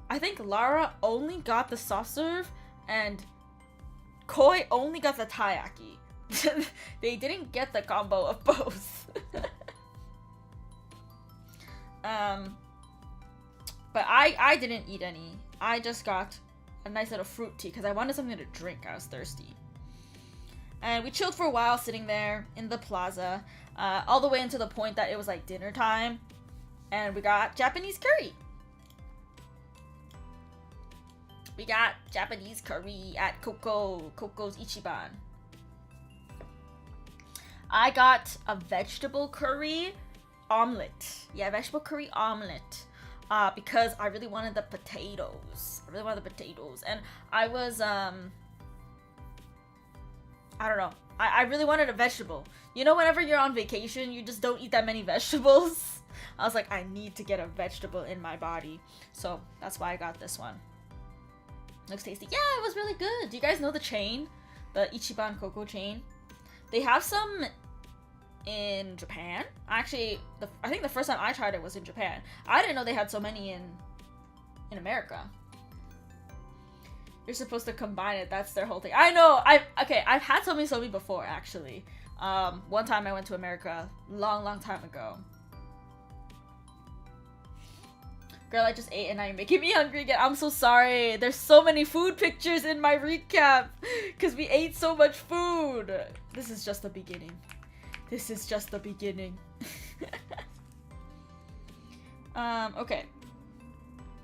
I think Lara only got the soft serve and Koi only got the taiyaki. They didn't get the combo of both. But I didn't eat any. I just got a nice little fruit tea because I wanted something to drink. I was thirsty. And we chilled for a while sitting there in the plaza, all the way until the point that it was like dinner time. And we got Japanese curry. We got Japanese curry at Coco's Ichiban. I got a vegetable curry omelet. Yeah, vegetable curry omelet. Because I really wanted the potatoes. And I was, I don't know. I really wanted a vegetable. You know, whenever you're on vacation, you just don't eat that many vegetables. I was like, I need to get a vegetable in my body. So that's why I got this one. Looks tasty. Yeah, it was really good. Do you guys know the chain? The Ichiban Coco chain? They have some in Japan. Actually, I think the first time I tried it was in Japan. I didn't know they had so many in America. You're supposed to combine it. That's their whole thing. I know. I've had somi before, actually. One time I went to America, long time ago. Girl, I just ate and now you're making me hungry again. I'm so sorry. There's so many food pictures in my recap because we ate so much food. This is just the beginning. This is just the beginning. Okay.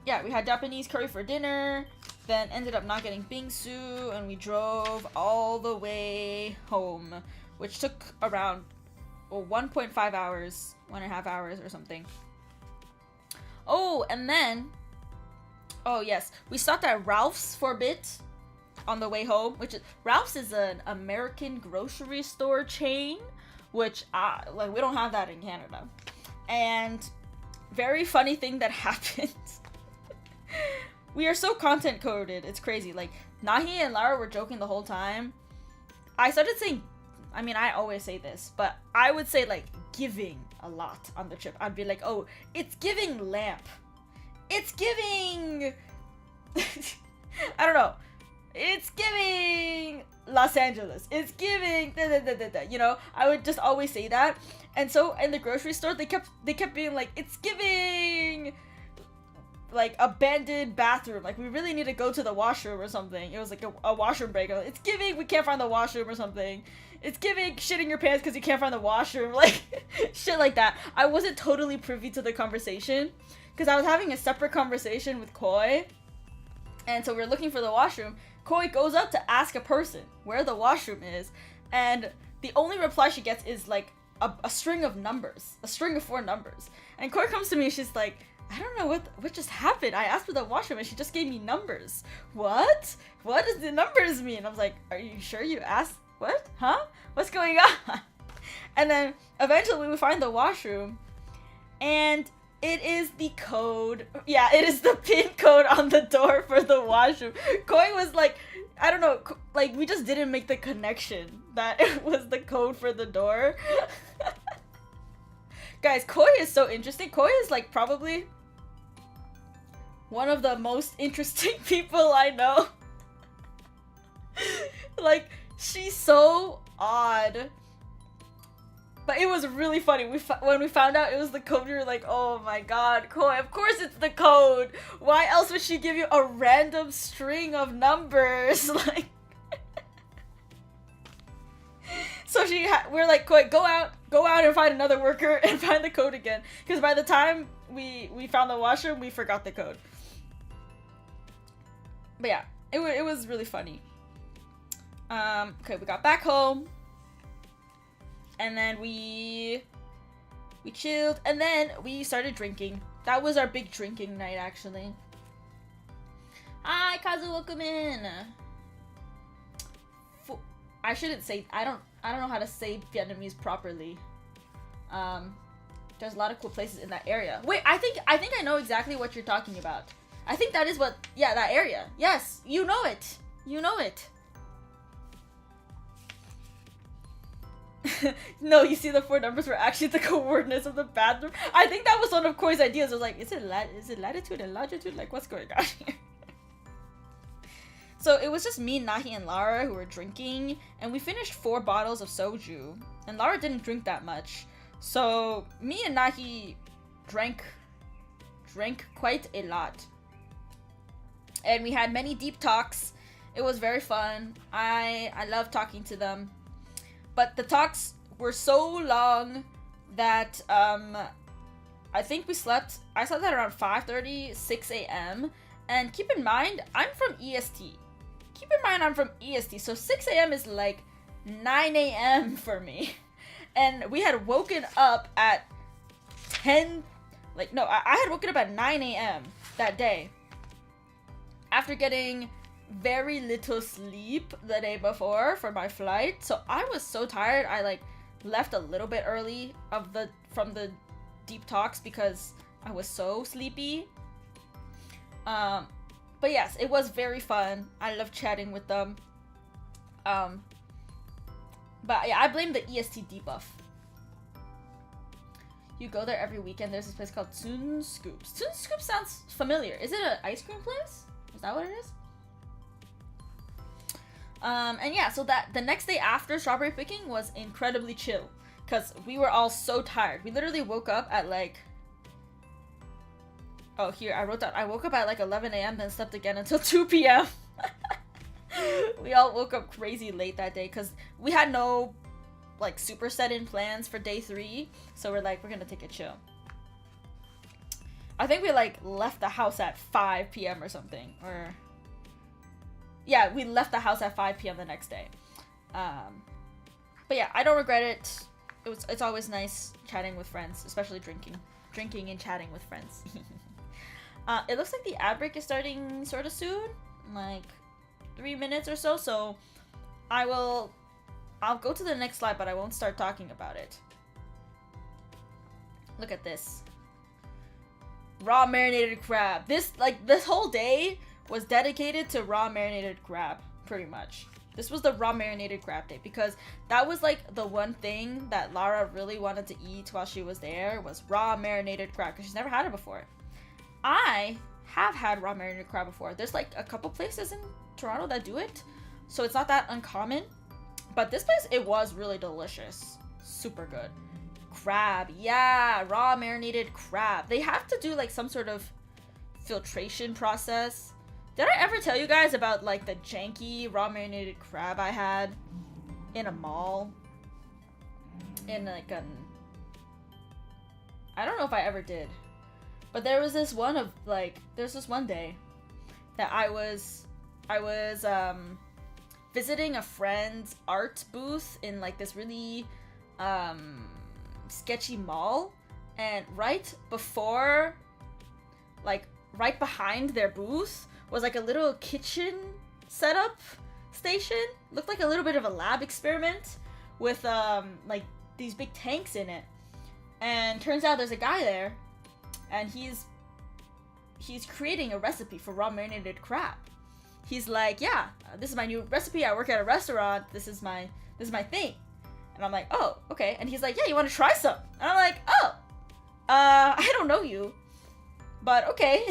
Yeah, we had Japanese curry for dinner, then ended up not getting bingsu, and we drove all the way home, which took around 1.5 hours, 1.5 hours or something. Oh, and then, oh yes, we stopped at Ralph's for a bit on the way home, which is, Ralph's is an American grocery store chain, which, like, we don't have that in Canada. And very funny thing that happened. We are so content coded, it's crazy. Like, Nahi and Lara were joking the whole time. I started saying, I mean, I always say this, but I would say, like, giving a lot on the trip. I'd be like, oh, it's giving lamp. It's giving... I don't know. It's giving Los Angeles. It's giving da, da, da, da, da. You know, I would just always say that. And so in the grocery store, they kept being like, it's giving like abandoned bathroom. Like, we really need to go to the washroom or something. It was like a washroom break. It's giving we can't find the washroom or something. It's giving shitting your pants because you can't find the washroom. Like, shit like that. I wasn't totally privy to the conversation because I was having a separate conversation with Koi. And so we're looking for the washroom. Koi goes up to ask a person where the washroom is. And the only reply she gets is like a string of numbers. A string of 4 numbers. And Koi comes to me and she's like, I don't know what just happened. I asked for the washroom and she just gave me numbers. What? What does the numbers mean? I was like, are you sure you asked? What? Huh? What's going on? And then eventually we find the washroom and it is the code. Yeah, it is the pin code on the door for the washroom. Koi was like, I don't know, like we just didn't make the connection that it was the code for the door. Guys, Koi is so interesting. Koi is like probably one of the most interesting people I know. Like, she's so odd. But it was really funny. When we found out it was the code, we were like, oh my god, Koi, of course it's the code. Why else would she give you a random string of numbers? Like, so we're like, Koi, go out and find another worker and find the code again. Because by the time we found the washroom, we forgot the code. But yeah, it was really funny. Okay, we got back home. And then we chilled, and then we started drinking. That was our big drinking night, actually. Hi, Kazu, welcome in. I shouldn't say, I don't know how to say Vietnamese properly. There's a lot of cool places in that area. Wait, I think I know exactly what you're talking about. I think that is what, yeah, that area. Yes, you know it. You know it. No, you see, the 4 numbers were actually the coordinates of the bathroom. I think that was one of Koi's ideas. I was like, is it latitude and longitude? Like, what's going on here? So it was just me, Nahi, and Lara who were drinking, and we finished 4 bottles of soju. And Lara didn't drink that much. So me and Nahi drank quite a lot. And we had many deep talks. It was very fun. I love talking to them. But the talks were so long that I think I slept at around 5:30, 6 a.m. And keep in mind, I'm from EST. So 6 a.m. is like 9 a.m. for me. And we had woken up at 10, like, no, I had woken up at 9 a.m. that day. After getting very little sleep the day before for my flight, so I was so tired. I like left a little bit early from the deep talks because I was so sleepy. But yes, it was very fun. I love chatting with them. But yeah, I blame the EST debuff. You go there every weekend. There's this place called Tsun Scoops. Tsun Scoops sounds familiar. Is it an ice cream place? Is that what it is? And yeah, so that the next day after strawberry picking was incredibly chill because we were all so tired. We literally woke up at like, oh here I wrote down, I woke up at like 11 a.m. then slept again until 2 p.m. We all woke up crazy late that day because we had no like super set in plans for day 3, so we're like, we're gonna take a chill. I think we like left the house at 5 p.m. or something, or yeah, we left the house at 5 p.m. the next day. But yeah, I don't regret it. It's always nice chatting with friends, especially drinking and chatting with friends. It looks like the ad break is starting sort of soon, like 3 minutes or so. So I'll go to the next slide, but I won't start talking about it. Look at this. Raw marinated crab. This whole day was dedicated to raw marinated crab, pretty much. This was the raw marinated crab day because that was like the one thing that Lara really wanted to eat while she was there, was raw marinated crab, because she's never had it before. I have had raw marinated crab before. There's like a couple places in Toronto that do it, so it's not that uncommon. But this place, it was really delicious. Super good. Crab, yeah, raw marinated crab. They have to do like some sort of filtration process. Did I ever tell you guys about like the janky raw marinated crab I had in a mall? In like I don't know if I ever did. But there was this one day that I was visiting a friend's art booth in like this really sketchy mall, and right behind their booth was like a little kitchen setup station. Looked like a little bit of a lab experiment with like these big tanks in it. And turns out there's a guy there, and he's creating a recipe for raw marinated crab. He's like, yeah, this is my new recipe. I work at a restaurant. This is my thing. And I'm like, oh, okay. And he's like, yeah, you want to try some? And I'm like, oh, I don't know you, but okay.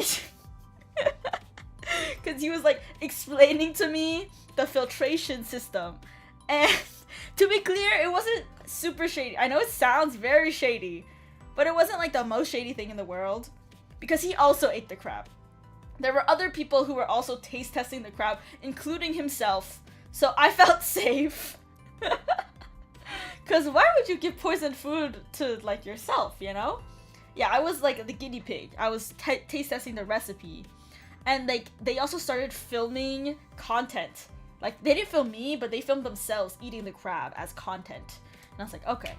Because he was like explaining to me the filtration system. And to be clear, it wasn't super shady. I know it sounds very shady, but it wasn't like the most shady thing in the world, because he also ate the crab. There were other people who were also taste testing the crab, including himself. So I felt safe. Because why would you give poisoned food to like yourself, you know? Yeah, I was like the guinea pig. I was taste testing the recipe. And like they also started filming content. Like they didn't film me, but they filmed themselves eating the crab as content. And I was like, okay.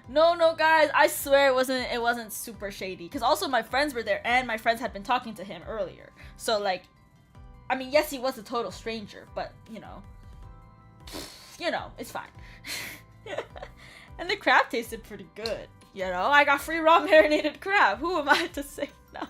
No, guys, I swear it wasn't super shady. Because also my friends were there, and my friends had been talking to him earlier. So like, I mean, yes, he was a total stranger, but you know, it's fine. And the crab tasted pretty good. You know, I got free raw marinated crab. Who am I to say no?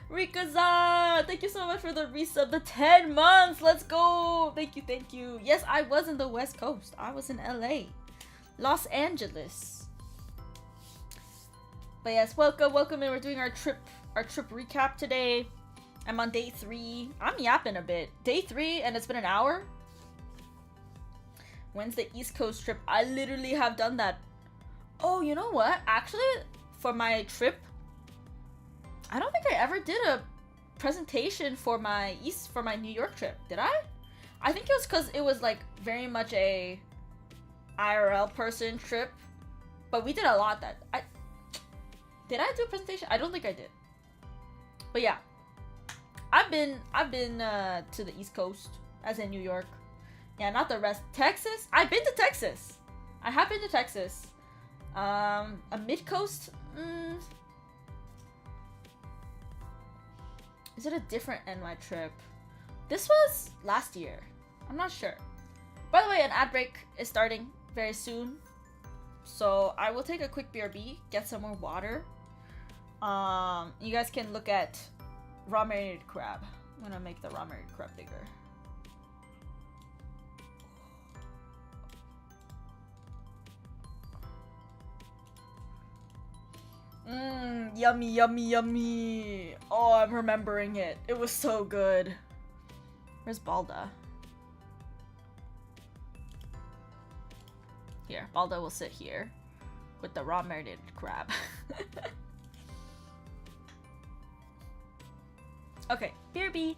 Rika-san, thank you so much for the resub, the 10 months. Let's go. Thank you. Yes, I was in the West Coast. I was in LA, Los Angeles. But yes, welcome, and we're doing our trip recap today. I'm on day 3. I'm yapping a bit. Day 3, and it's been an hour. When's the East Coast trip? I literally have done that. Oh, you know what? Actually, for my trip, I don't think I ever did a presentation for my New York trip. Did I? I think it was because it was like very much a IRL person trip, but we did a lot did I do a presentation? I don't think I did. But yeah, I've been to the East Coast, as in New York. Yeah, not the rest. Texas? I've been to Texas. I have been to Texas. A mid-coast? Is it a different NY trip? This was last year. I'm not sure. By the way, an ad break is starting very soon. So I will take a quick BRB, get some more water. You guys can look at raw marinated crab. I'm gonna make the raw marinated crab bigger. Yummy. Oh, I'm remembering it. It was so good. Where's Balda? Here, Balda will sit here with the raw marinated crab. Okay, BRB.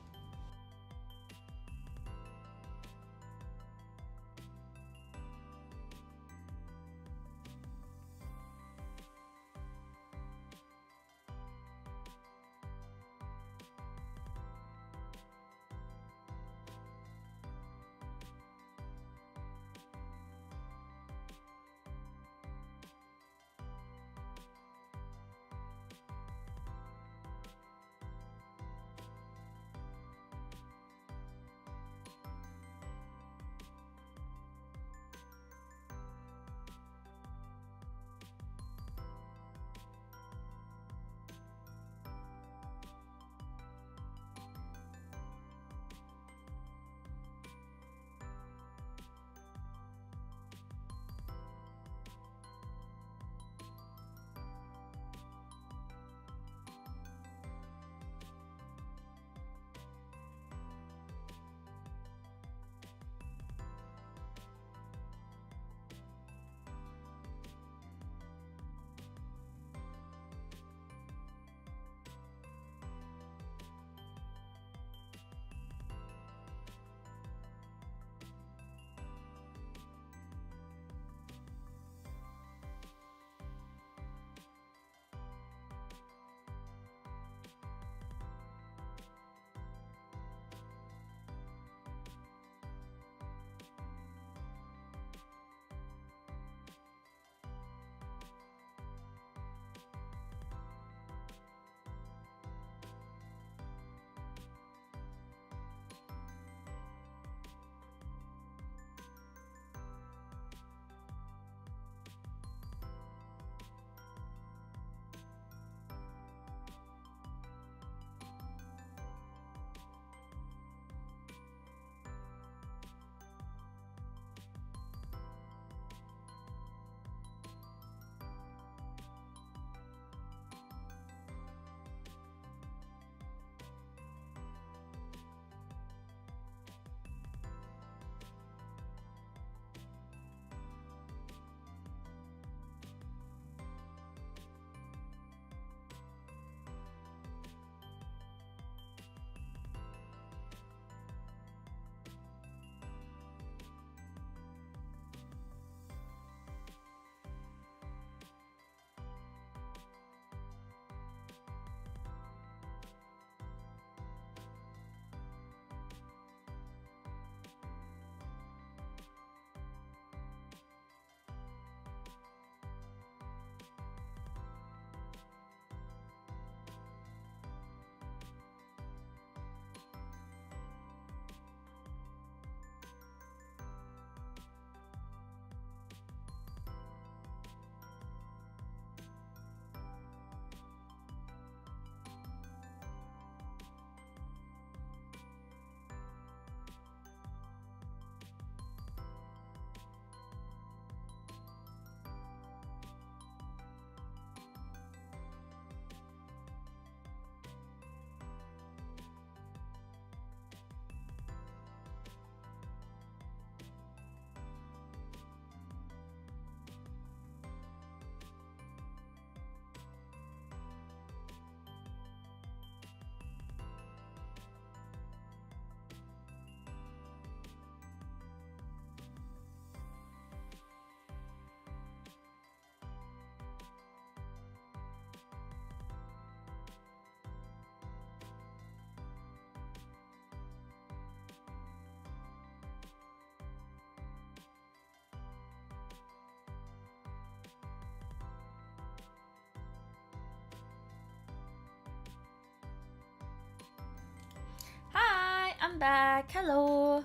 I'm back. Hello.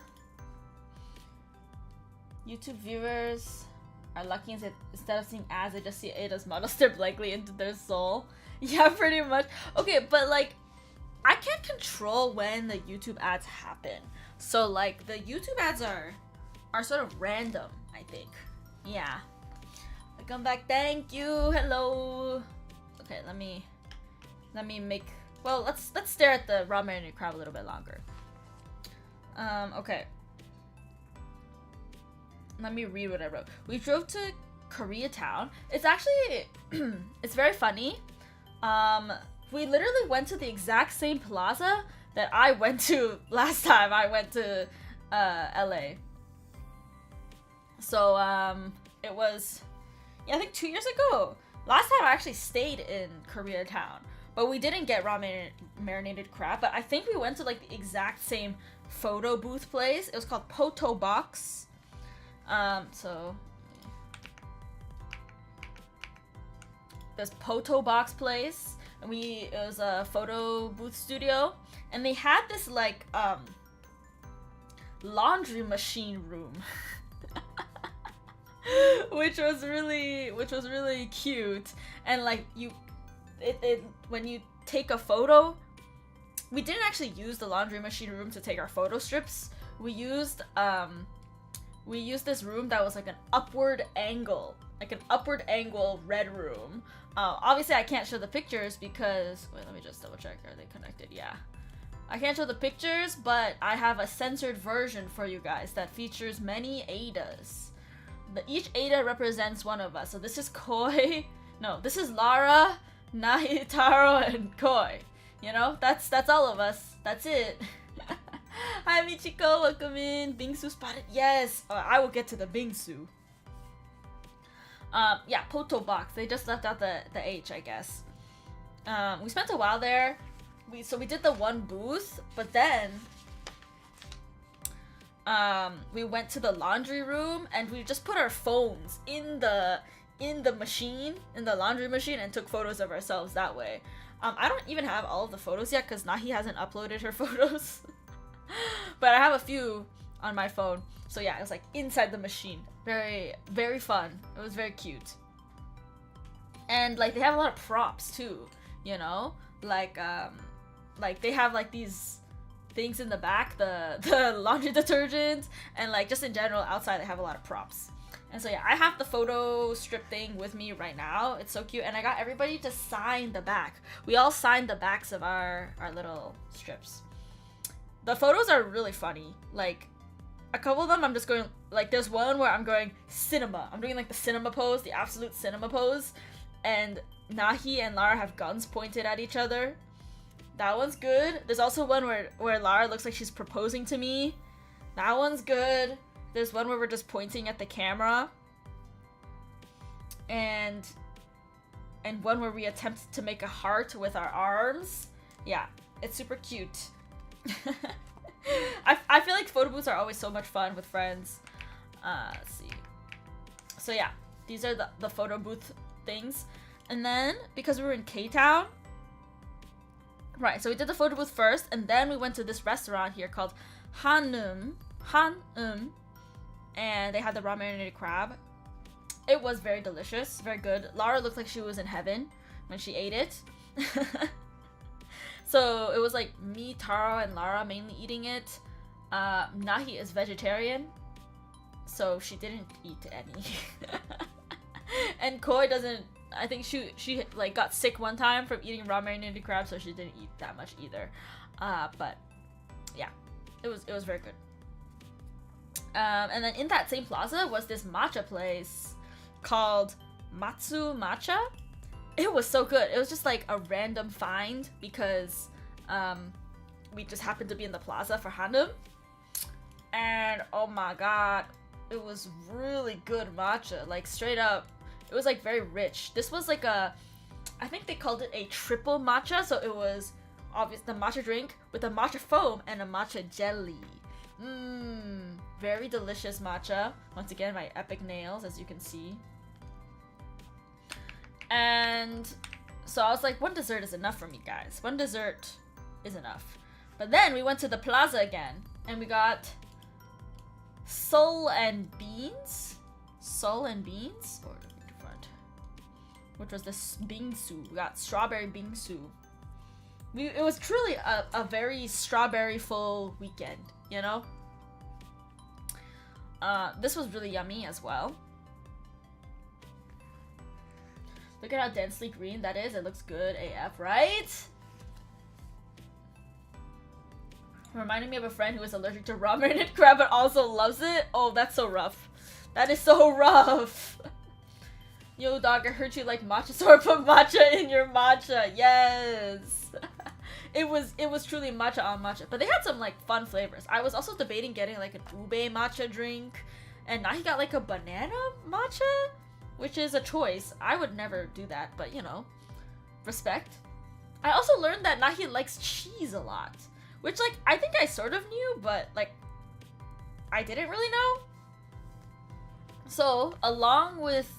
YouTube viewers are lucky instead of seeing ads, they just see Aida's model stare blankly into their soul. Yeah, pretty much. Okay, but like, I can't control when the YouTube ads happen. So like, the YouTube ads are sort of random, I think. Yeah. Welcome back. Thank you. Hello. Okay, let me make. Well, let's stare at the raw marinated crab a little bit longer. Okay. Let me read what I wrote. We drove to Koreatown. It's actually it's very funny. We literally went to the exact same plaza that I went to last time I went to LA. So it was, yeah, I think 2 years ago. Last time I actually stayed in Koreatown, but we didn't get raw marinated crab. But I think we went to like the exact same photo booth place. It was called Poto Box. So this Poto Box place, and it was a photo booth studio, and they had this like laundry machine room. which was really cute. And like when you take a photo, we didn't actually use the laundry machine room to take our photo strips. We used this room that was like an upward angle red room. Obviously I can't show the pictures because, wait, let me just double check, are they connected? Yeah, I can't show the pictures, but I have a censored version for you guys that features many Aidas. Each Aida represents one of us. So this is Koi. No, this is Lara, Nahi, Taro, and Koi. You know, that's all of us. That's it. Hi Michiko, welcome in. Bingsu spotted. Yes, I will get to the Bingsu. Yeah, Poto Box. They just left out the H, I guess. We spent a while there. We did the one booth, but then we went to the laundry room and we just put our phones in the laundry machine and took photos of ourselves that way. I don't even have all of the photos yet because Nahi hasn't uploaded her photos. But I have a few on my phone. So yeah, it was like inside the machine. Very, very fun. It was very cute. And like they have a lot of props too, you know? Like they have like these things in the back, the laundry detergent, and like just in general outside they have a lot of props. And so yeah, I have the photo strip thing with me right now. It's so cute, and I got everybody to sign the back. We all signed the backs of our little strips. The photos are really funny. Like a couple of them I'm just going, like there's one where I'm going cinema. I'm doing like the cinema pose, the absolute cinema pose, and Nahi and Lara have guns pointed at each other. That one's good. There's also one where Lara looks like she's proposing to me. That one's good. There's one where we're just pointing at the camera. And one where we attempt to make a heart with our arms. Yeah, it's super cute. I feel like photo booths are always so much fun with friends. Let's see. So yeah, these are the photo booth things. And then, because we were in K-Town, right, so we did the photo booth first, and then we went to this restaurant here called Hanum, and they had the raw marinated crab. It was very delicious, very good. Lara looked like she was in heaven when she ate it. So it was like me, Taro, and Lara mainly eating it. Nahi is vegetarian, so she didn't eat any. And Koi doesn't. I think she like got sick one time from eating raw marinated crab, so she didn't eat that much either. But yeah, it was very good. And then in that same plaza was this matcha place called Matsu Matcha. It was so good. It was just like a random find because we just happened to be in the plaza for Hanum. And oh my god, it was really good matcha. Like straight up, it was like very rich. This was like I think they called it a triple matcha. So it was obvious the matcha drink with a matcha foam and a matcha jelly. Very delicious matcha. Once again, my epic nails, as you can see. And so I was like, one dessert is enough for me, guys. One dessert is enough. But then we went to the plaza again, and we got Soul and Beans, or different, which was this bingsu. We got strawberry bingsu. It was truly a very strawberry-full weekend, you know? This was really yummy as well. Look at how densely green that is. It looks good AF, right? Reminding me of a friend who is allergic to raw marinated crab but also loves it. Oh, that's so rough. That is so rough. Yo, dog, I heard you like matcha, so I put matcha in your matcha. Yes. It was truly matcha on matcha. But they had some like fun flavors. I was also debating getting like an ube matcha drink. And now he got like a banana matcha, which is a choice. I would never do that, but you know, respect. I also learned that Nahi likes cheese a lot, which like I think I sort of knew, but like I didn't really know. So along with,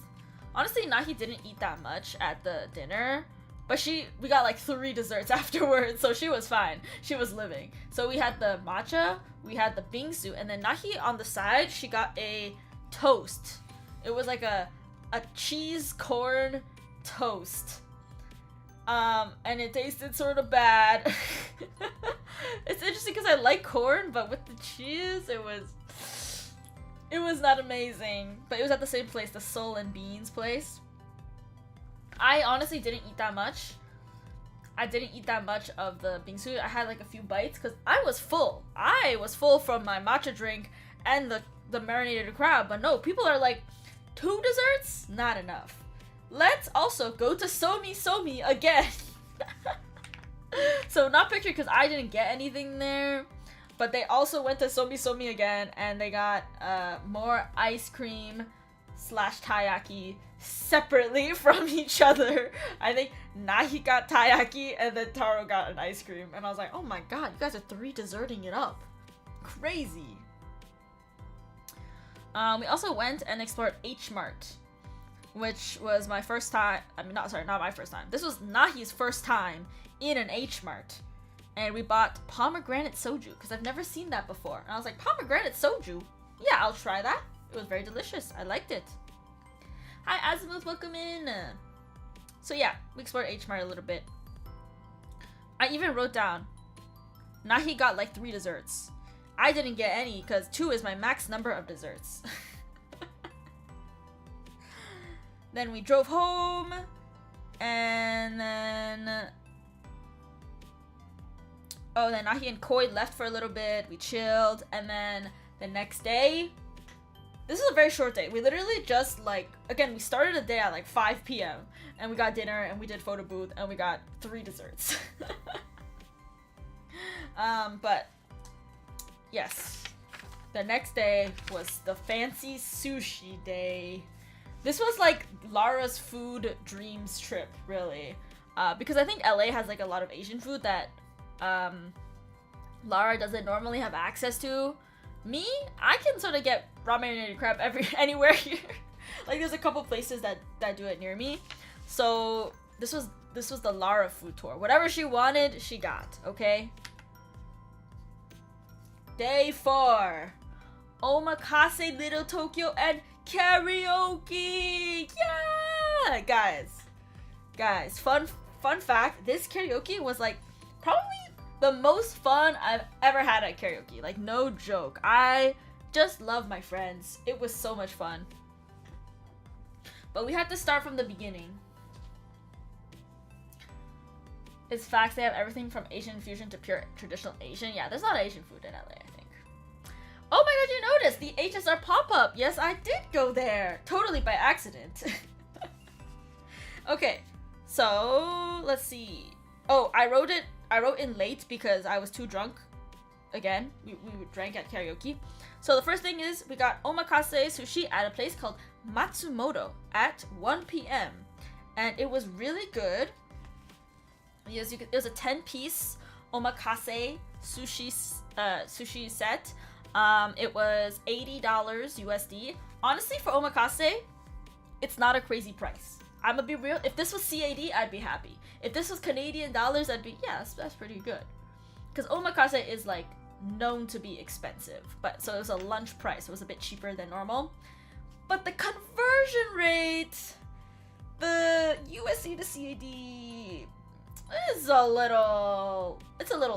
honestly, Nahi didn't eat that much at the dinner, but we got like 3 desserts afterwards, so she was fine. She was living. So we had the matcha, we had the bingsu, and then Nahi on the side, she got a toast. It was like a cheese corn toast. And it tasted sort of bad. It's interesting because I like corn, but with the cheese, it was not amazing. But it was at the same place, the Soul and Beans place. I honestly didn't eat that much. I didn't eat that much of the bingsu. I had like a few bites because I was full. I was full from my matcha drink and the marinated crab. But no, people are like, 2 desserts? Not enough. Let's also go to Somi again. So not pictured because I didn't get anything there. But they also went to Somi again and they got more ice cream / taiyaki separately from each other. I think Nahi got taiyaki and then Taro got an ice cream. And I was like, oh my god, you guys are 3 deserting it up. Crazy. We also went and explored H Mart, which was my first time. I mean, not my first time. This was Nahi's first time in an H Mart. And we bought pomegranate soju because I've never seen that before. And I was like, pomegranate soju? Yeah, I'll try that. It was very delicious. I liked it. Hi, Azimuth, welcome in. So yeah, we explored H Mart a little bit. I even wrote down, Nahi got like 3 desserts. I didn't get any because 2 is my max number of desserts. Then we drove home, and then then Nahi and Koi left for a little bit. We chilled, and then the next day, this is a very short day. We literally just like, again, we started the day at like 5 p.m. and we got dinner and we did photo booth and we got 3 desserts. But yes, the next day was the fancy sushi day. This was like Lara's food dreams trip, really. Because I think LA has like a lot of Asian food that Lara doesn't normally have access to. Me, I can sort of get raw marinated crab anywhere here. Like there's a couple places that do it near me. So this was the Lara food tour. Whatever she wanted, she got, okay? Day 4. Omakase Little Tokyo and karaoke! Yeah! Guys, fun fact, this karaoke was like probably the most fun I've ever had at karaoke. Like, no joke. I just love my friends. It was so much fun. But we had to start from the beginning. It's facts, they have everything from Asian fusion to pure traditional Asian. Yeah, there's a lot of Asian food in LA, I think. Oh my god, you noticed the HSR pop-up. Yes, I did go there. Totally by accident. Okay, so let's see. Oh, I wrote in late because I was too drunk. Again, we drank at karaoke. So the first thing is we got omakase sushi at a place called Matsumoto at 1 p.m. And it was really good. Yes, it was a 10-piece omakase sushi set. It was $80 USD. Honestly, for omakase, it's not a crazy price. I'm gonna be real. If this was CAD, I'd be happy. If this was Canadian dollars, I'd be, yeah, that's pretty good. Because omakase is like known to be expensive, but so it was a lunch price. It was a bit cheaper than normal. But the conversion rate, the USD to CAD, is a little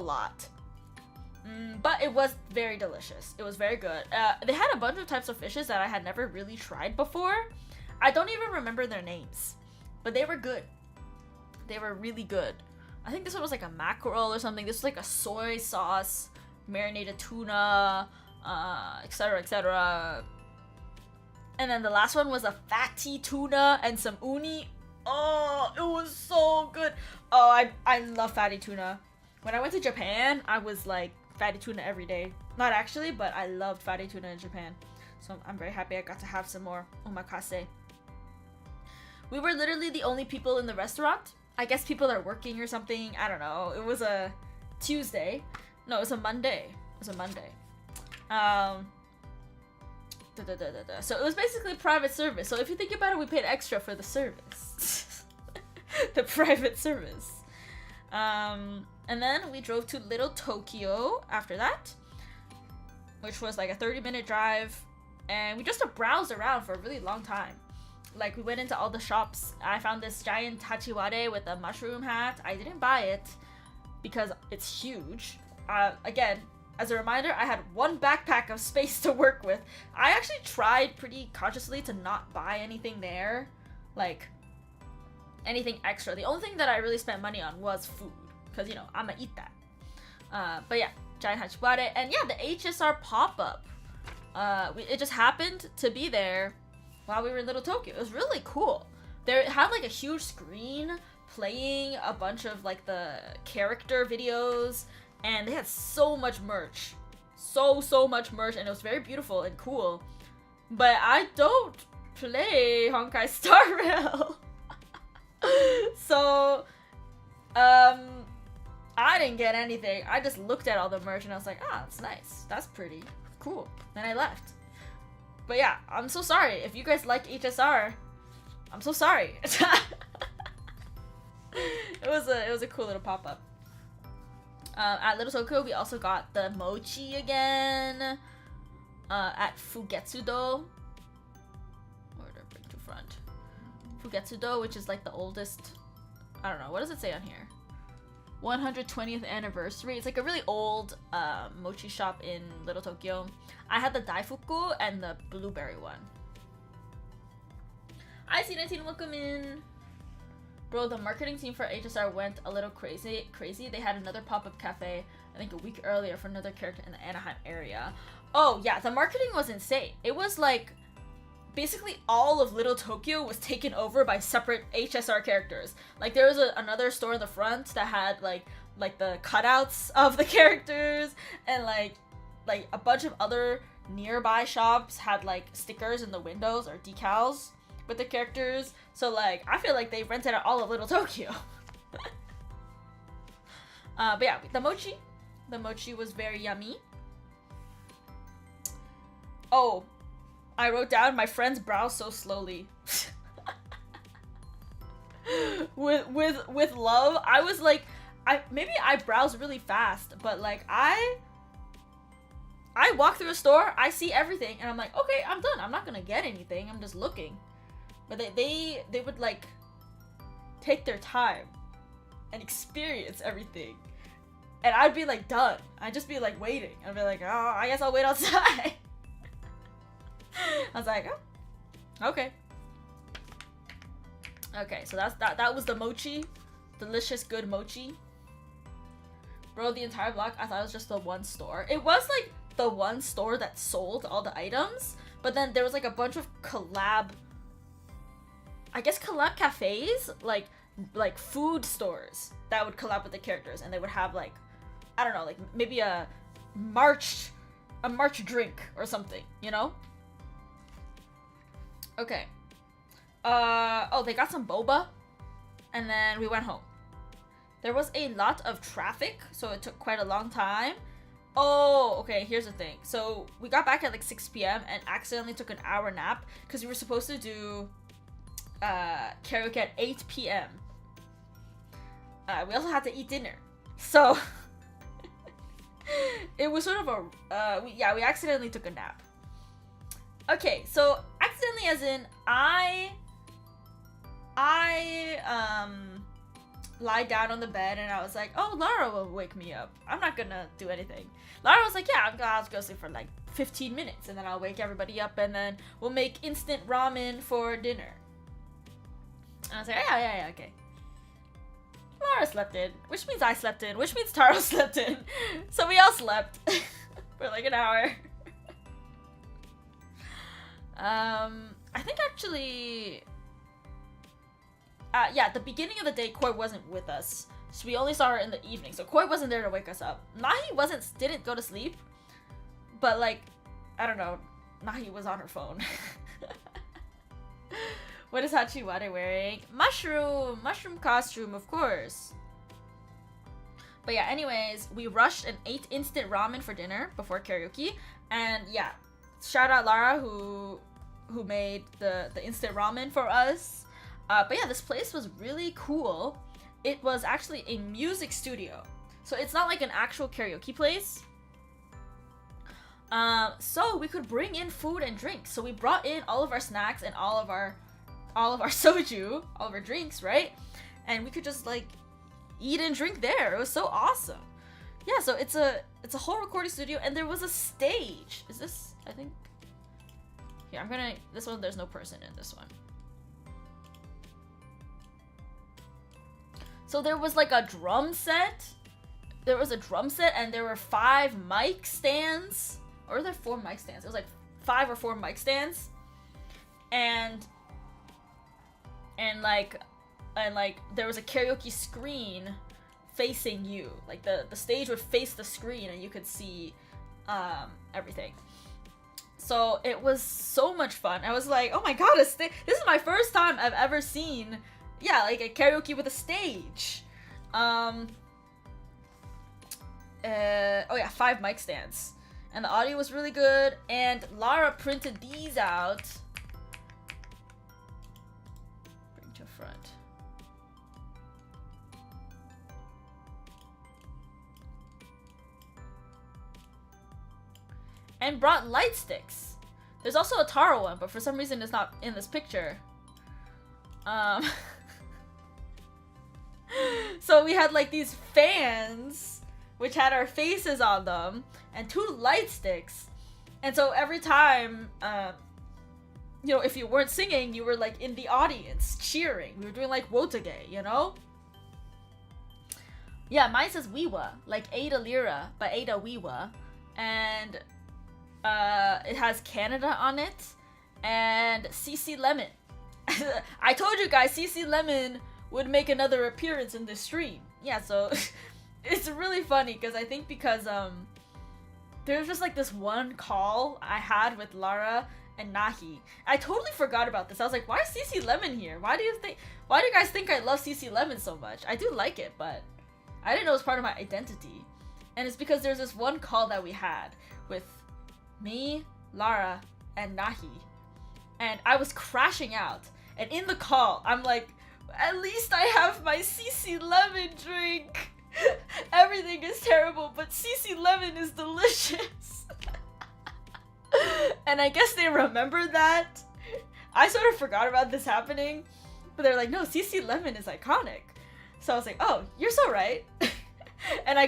lot. But it was very delicious. It was very good. They had a bunch of types of fishes that I had never really tried before. I don't even remember their names, but they were good. They were really good. I think this one was like a mackerel or something. This was like a soy sauce marinated tuna, etc, etc. And then the last one was a fatty tuna and some uni. Oh, it was so good. Oh, I love fatty tuna. When I went to Japan, I was like fatty tuna every day. Not actually, but I loved fatty tuna in Japan. So I'm very happy I got to have some more omakase. We were literally the only people in the restaurant. I guess people are working or something. I don't know. It was a Tuesday. No, it was a Monday. It was a Monday. So it was basically private service. So if you think about it, we paid extra for the service. The private service. And then we drove to Little Tokyo after that, which was like a 30-minute drive. And we just browsed around for a really long time. Like, we went into all the shops. I found this giant tachiware with a mushroom hat. I didn't buy it because it's huge. Again, as a reminder, I had one backpack of space to work with. I actually tried pretty consciously to not buy anything there. Like, anything extra. The only thing that I really spent money on was food. Because, you know, I'm gonna eat that. But yeah, giant tachiware. And yeah, the HSR pop-up. It just happened to be there while we were in Little Tokyo. It was really cool. They had like a huge screen playing a bunch of like the character videos, and they had so much merch. So much merch, and it was very beautiful and cool. But I don't play Honkai Star Rail. So, I didn't get anything. I just looked at all the merch and I was like, ah, that's nice. That's pretty cool. Then I left. But yeah, I'm so sorry. If you guys like HSR, I'm so sorry. It was a cool little pop-up. At Little Tokyo, we also got the mochi again. At Fugetsudo. Where did I bring to front? Fugetsudo, which is like the oldest. I don't know. What does it say on here? 120th anniversary. It's like a really old mochi shop in Little Tokyo. I had the daifuku and the blueberry one. I see 19, welcome in. Bro, the marketing team for HSR went a little crazy. They had another pop-up cafe, I think a week earlier, for another character in the Anaheim area. Oh yeah, the marketing was insane. It was like basically all of Little Tokyo was taken over by separate HSR characters. Like there was another store in the front that had like the cutouts of the characters, and like a bunch of other nearby shops had like stickers in the windows or decals with the characters. So like I feel like they rented out all of Little Tokyo. But yeah, the mochi was very yummy. Oh, I wrote down, my friends browse so slowly. with love, I was like, maybe I browse really fast, but like I walk through a store, I see everything, and I'm like, okay, I'm done. I'm not gonna get anything. I'm just looking. But they would like take their time and experience everything, and I'd be like done. I'd just be like waiting. I'd be like, oh, I guess I'll wait outside. I was like, oh, okay. Okay, so that was the mochi. Delicious, good mochi. Bro, the entire block, I thought it was just the one store. It was like the one store that sold all the items, but then there was like a bunch of collab, I guess collab cafes, like food stores that would collab with the characters, and they would have like, I don't know, like maybe a March drink or something, you know? Okay. Oh, they got some boba, and then we went home. There was a lot of traffic, so it took quite a long time. Oh, okay, here's the thing. So we got back at like 6 p.m. and accidentally took an hour nap because we were supposed to do karaoke at 8 p.m. We also had to eat dinner. So it was sort of a, we accidentally took a nap. Okay, so accidentally as in I lied down on the bed and I was like, oh, Lara will wake me up. I'm not gonna do anything. Lara was like, yeah, I'll go sleep for like 15 minutes and then I'll wake everybody up and then we'll make instant ramen for dinner. And I was like, yeah, okay. Lara slept in, which means I slept in, which means Taro slept in. So we all slept for like an hour. I think actually, yeah, at the beginning of the day, Koi wasn't with us. So we only saw her in the evening. So Koi wasn't there to wake us up. Nahi didn't go to sleep. But like, I don't know, Nahi was on her phone. What is Hachiware wearing? Mushroom costume, of course. But yeah, anyways, we rushed and ate instant ramen for dinner before karaoke. And yeah, shout out Lara who made the instant ramen for us. But yeah, this place was really cool. It was actually a music studio. So it's not like an actual karaoke place. So we could bring in food and drinks. So we brought in all of our snacks and all of our soju, all of our drinks, right? And we could just like eat and drink there. It was so awesome. Yeah, so it's a whole recording studio and there was a stage. Is this, I think, here, this one, there's no person in this one. So there was like a drum set. There was a drum set and there were 5 mic stands. Or were there 4 mic stands? It was like 5 or 4 mic stands. And like there was a karaoke screen facing you. Like the stage would face the screen and you could see everything. So it was so much fun. I was like, oh my god, this is my first time I've ever seen, yeah, like a karaoke with a stage. Oh yeah, 5 mic stands. And the audio was really good. And Lara printed these out. Bring to front. And brought light sticks. There's also a Taro one, but for some reason it's not in this picture. So we had like these fans, which had our faces on them, and 2 light sticks. And so every time, you know, if you weren't singing, you were like in the audience cheering. We were doing like Wotage, you know? Yeah, mine says Wiwa, like Aida Lyra, but Aida Wiwa. And it has Canada on it, and CC Lemon. I told you guys CC Lemon would make another appearance in this stream. Yeah, so it's really funny because I think there's just like this one call I had with Lara and Nahi. I totally forgot about this. I was like, why is CC Lemon here? Why do you guys think I love CC Lemon so much? I do like it, but I didn't know it was part of my identity. And it's because there's this one call that we had with me, Lara, and Nahi. And I was crashing out. And in the call, I'm like, at least I have my CC Lemon drink. Everything is terrible, but CC Lemon is delicious. And I guess they remembered that. I sort of forgot about this happening. But they're like, no, CC Lemon is iconic. So I was like, oh, you're so right. And I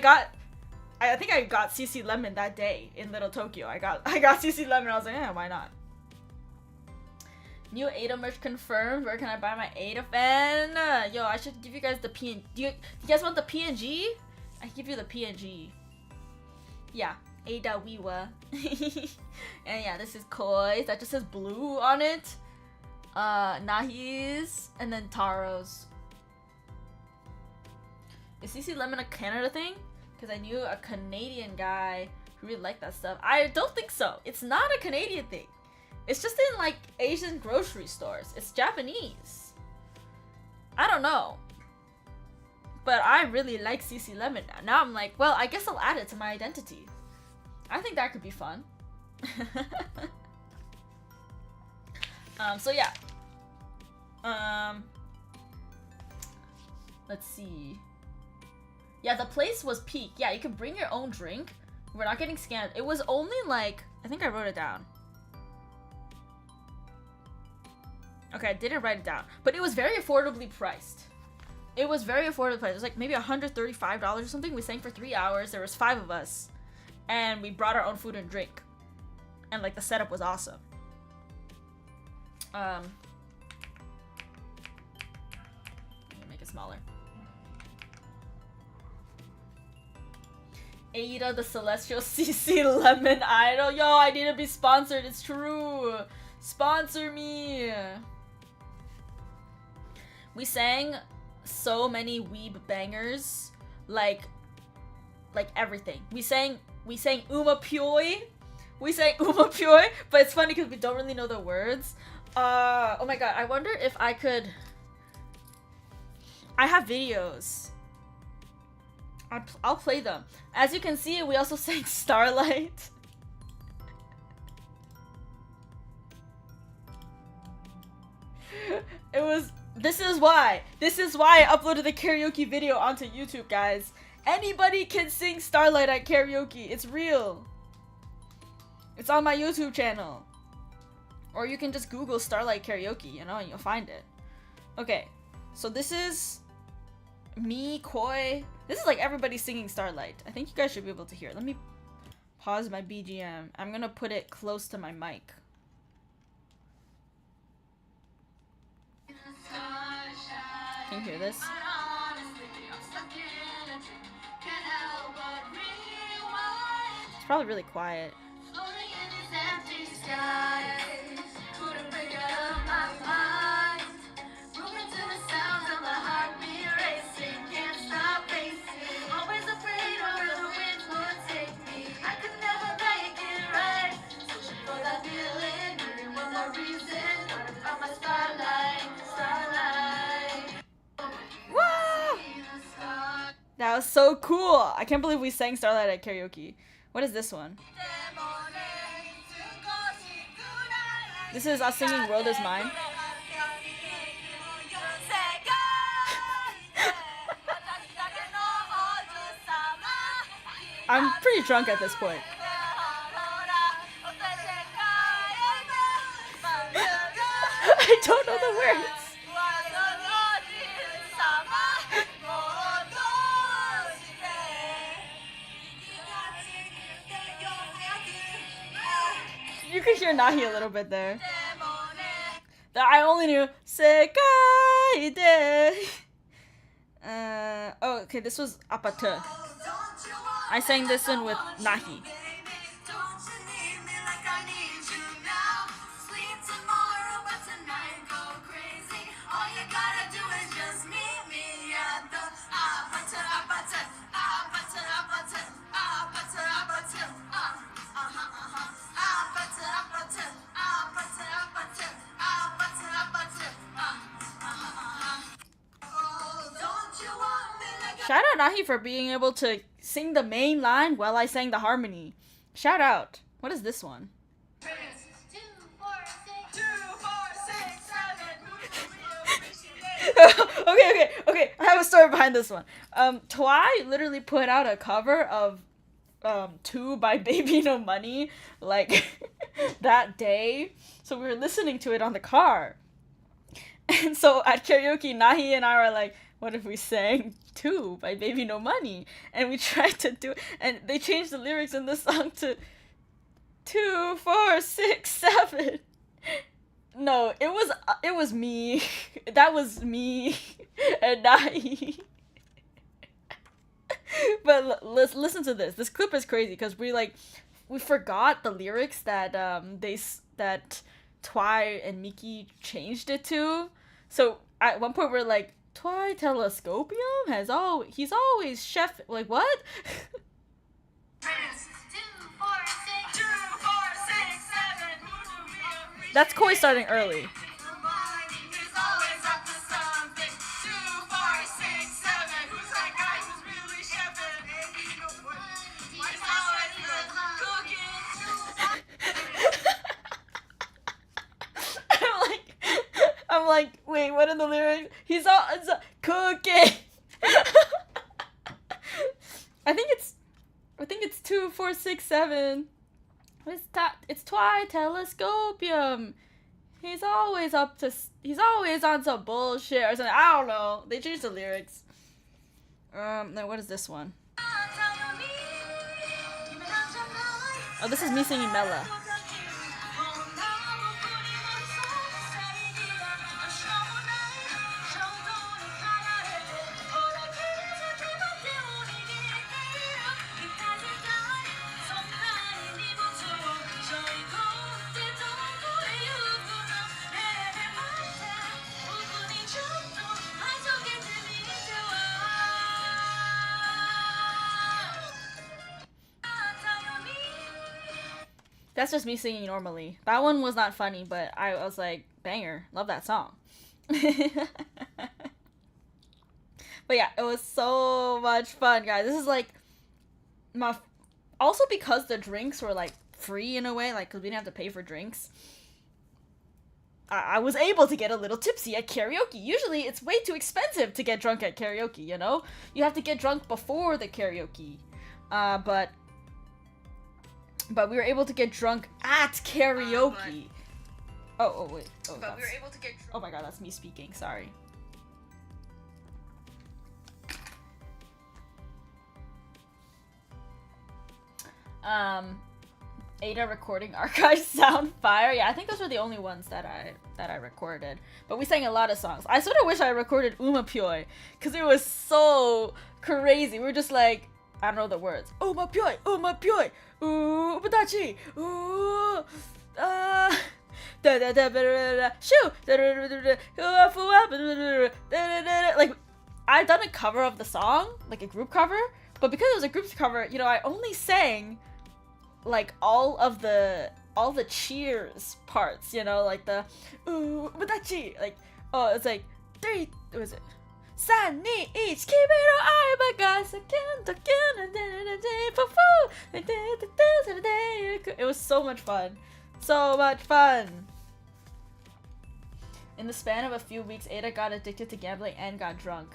think I got CC Lemon that day in Little Tokyo. I got CC Lemon. I was like, yeah, why not? New Ada merch confirmed. Where can I buy my Ada fan? Yo, I should give you guys the PNG. Do you guys want the PNG? I can give you the PNG. Yeah, Ada Wiwa. And yeah, this is Koi's. That just says blue on it. Nahi's, and then Taro's. Is CC Lemon a Canada thing? Because I knew a Canadian guy who really liked that stuff. I don't think so. It's not a Canadian thing. It's just in like Asian grocery stores. It's Japanese. I don't know. But I really like CC Lemon now. Now I'm like, well, I guess I'll add it to my identity. I think that could be fun. So yeah. Let's see. Yeah, the place was peak. Yeah, you could bring your own drink. We're not getting scammed. It was only like, I think I wrote it down. Okay, I didn't write it down. But it was very affordably priced. It was very affordably priced. It was like maybe $135 or something. We sang for 3 hours. There was 5 of us. And we brought our own food and drink. And like the setup was awesome. Let me make it smaller. Aida the Celestial CC Lemon Idol. Yo, I need to be sponsored. It's true. Sponsor me. We sang so many weeb bangers, like everything. We sang Uma Pyoy. We sang Uma Pyoy, but it's funny because we don't really know the words. Oh my god, I wonder if I could. I have videos. I'll play them. As you can see, we also sang Starlight. It was. This is why I uploaded the karaoke video onto YouTube, guys. Anybody can sing Starlight at karaoke. It's real. It's on my YouTube channel. Or you can just Google Starlight Karaoke, you know, and you'll find it. Okay, so this is me, Koi. This is like everybody singing Starlight. I think you guys should be able to hear it. Let me pause my BGM. I'm gonna put it close to my mic. Can you hear this? It's probably really quiet. That was so cool! I can't believe we sang Starlight at karaoke. What is this one? This is us singing World Is Mine. I'm pretty drunk at this point. I don't know the words. You could hear Nahi a little bit there. I only knew Sekai de. Oh, okay, this was Apata. I sang this one with Nahi. Shout out Nahi for being able to sing the main line while I sang the harmony. Shout out. What is this one? Okay. I have a story behind this one. Twi literally put out a cover of 2 by Baby No Money like that day. So we were listening to it on the car. And so at karaoke, Nahi and I were like, what if we sang 2 by Baby No Money? And we tried to do it, and they changed the lyrics in the song to 2, 4, 6, 7. No, it was me. That was me and Nahi. But let's listen to this. This clip is crazy because we forgot the lyrics that that Twi and Miki changed it to. So at one point we're like, Twi Telescopium he's always chef, like what? That's Koi starting early. I'm like, wait, what are the lyrics? He's all cooking. I think it's 2, 4, 6, 7. It's Twi Telescopium. He's always on some bullshit or something. I don't know. They changed the lyrics. Now what is this one? Oh, this is me singing Mela. That's just me singing normally. That one was not funny, but I was like, banger. Love that song. But yeah, it was so much fun, guys. This is like my... Also because the drinks were like free in a way, like because we didn't have to pay for drinks. I was able to get a little tipsy at karaoke. Usually it's way too expensive to get drunk at karaoke, you know? You have to get drunk before the karaoke. But we were able to get drunk at karaoke. Oh wait. Oh, but we were able to get drunk. Oh my god, that's me speaking. Sorry. Aida recording archives sound fire. Yeah, I think those were the only ones that I recorded. But we sang a lot of songs. I sort of wish I recorded Umapyoi, because it was so crazy. We were just like, I don't know the words. Umapyoi, Umapyoi, Ubadachi, da da da da shoo, like I've done a cover of the song, like a group cover, but because it was a group cover, you know, I only sang like all the cheers parts, you know, like the Ubadachi, like it's like 3, what was it? 3, 2, 1, Kimi no ai baga saken token It was so much fun. So much fun. In the span of a few weeks, Aida got addicted to gambling and got drunk.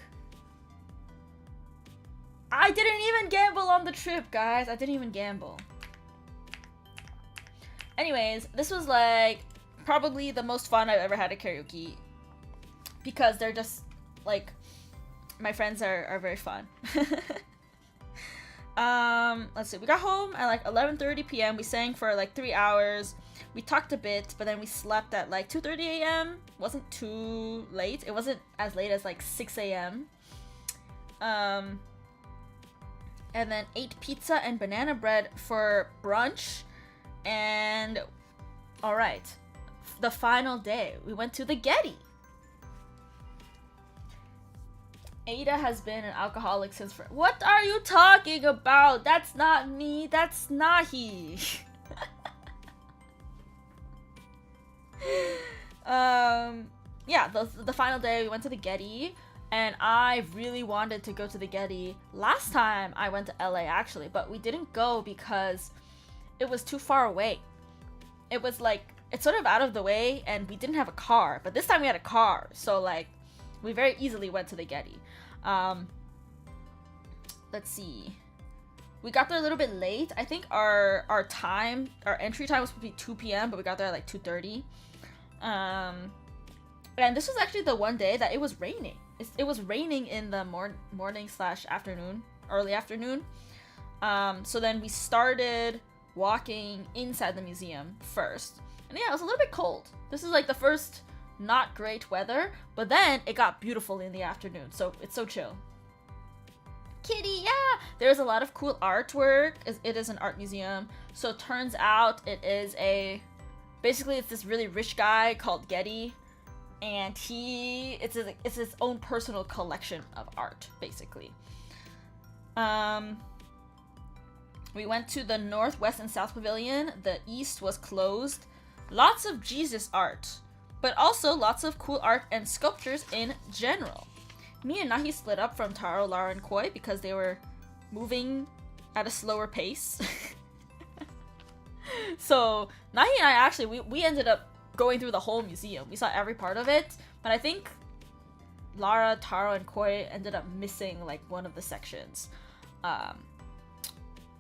I didn't even gamble on the trip, guys. I didn't even gamble. Anyways, this was like probably the most fun I've ever had at karaoke, because they're just like, my friends are very fun. Let's see, we got home at like 11:30 p.m. We sang for like 3 hours. We talked a bit, but then we slept at like 2:30 a.m. Wasn't too late. It wasn't as late as like 6 a.m. And then ate pizza and banana bread for brunch. And all right, the final day, we went to the Getty. Aida has been an alcoholic since What are you talking about? That's not me. That's Nahi. Yeah, the final day we went to the Getty, and I really wanted to go to the Getty last time I went to LA actually, but we didn't go because it was too far away. It was like, it's sort of out of the way, and we didn't have a car, but this time we had a car, so like we very easily went to the Getty. Let's see, we got there a little bit late. I think our entry time was supposed to be 2 p.m, but we got there at like 2:30. And this was actually the one day that it was raining. It was raining in the morning / afternoon, early afternoon. So then we started walking inside the museum first, and yeah, it was a little bit cold. This is like the first not great weather, but then it got beautiful in the afternoon, so it's so chill. Kitty, yeah! There's a lot of cool artwork. It is an art museum, so it turns out it is basically it's this really rich guy called Getty, and it's his own personal collection of art, basically. We went to the North, West, and South Pavilion. The East was closed. Lots of Jesus art, but also lots of cool art and sculptures in general. Me and Nahi split up from Taro, Lara, and Koi because they were moving at a slower pace. So Nahi and I actually, we ended up going through the whole museum. We saw every part of it, but I think Lara, Taro, and Koi ended up missing like one of the sections.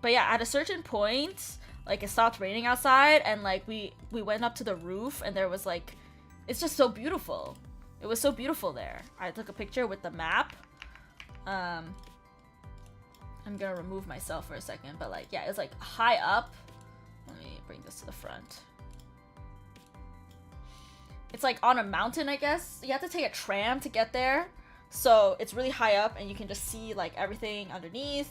But yeah, at a certain point, like it stopped raining outside, and like we went up to the roof, and there was like, it's just so beautiful. It was so beautiful there. I took a picture with the map. I'm gonna remove myself for a second, but like, yeah, it was like high up. Let me bring this to the front. It's like on a mountain, I guess. You have to take a tram to get there. So it's really high up, and you can just see like everything underneath.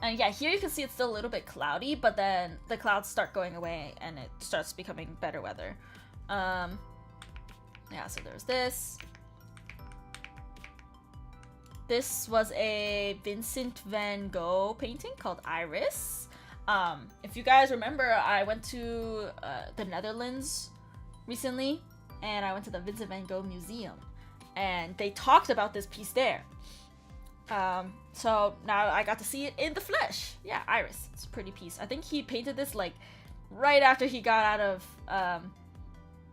And yeah, here you can see it's still a little bit cloudy, but then the clouds start going away and it starts becoming better weather. Yeah, so there's this. this was a Vincent van Gogh painting called Iris. If you guys remember, I went to the Netherlands recently, and I went to the Vincent van Gogh Museum, and they talked about this piece there. So now I got to see it in the flesh. Yeah, Iris. It's a pretty piece. I think he painted this like right after he got out of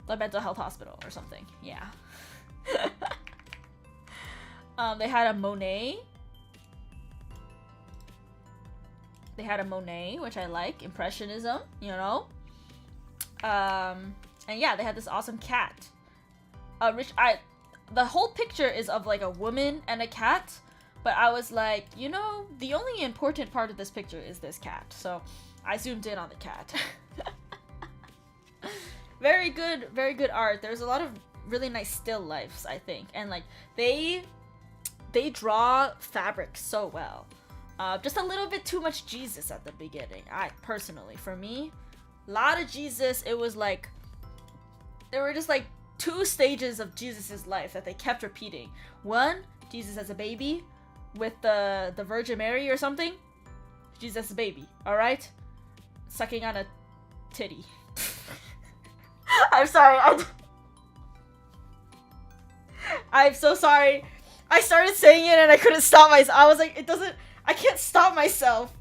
the mental health hospital or something. Yeah. They had a Monet. They had a Monet, which I like. Impressionism, you know. And yeah, they had this awesome cat. The whole picture is of like a woman and a cat, but I was like, you know, the only important part of this picture is this cat. So I zoomed in on the cat. Very good art. There's a lot of really nice still lifes, I think, and like they draw fabric so well. Just a little bit too much Jesus at the beginning. For me, a lot of Jesus. It was like there were just like 2 stages of Jesus's life that they kept repeating. One, Jesus as a baby with the Virgin Mary or something. Jesus as a baby, all right, sucking on a titty. I'm sorry. I'm so sorry. I started saying it and I couldn't stop myself. I was like, I can't stop myself.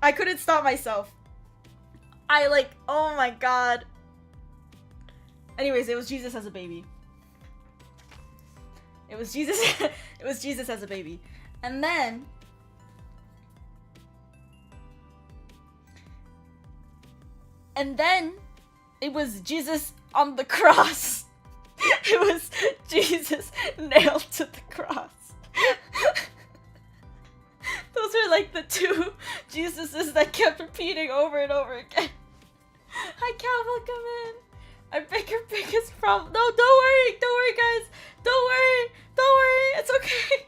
I couldn't stop myself. Oh my god. Anyways, it was Jesus as a baby. It was Jesus. It was Jesus as a baby. And then it was Jesus on the cross. It was Jesus nailed to the cross. Those are like the 2 Jesuses that kept repeating over and over again. Hi, Cal, welcome in. I beg your biggest problem. No, don't worry, guys. Don't worry, it's okay.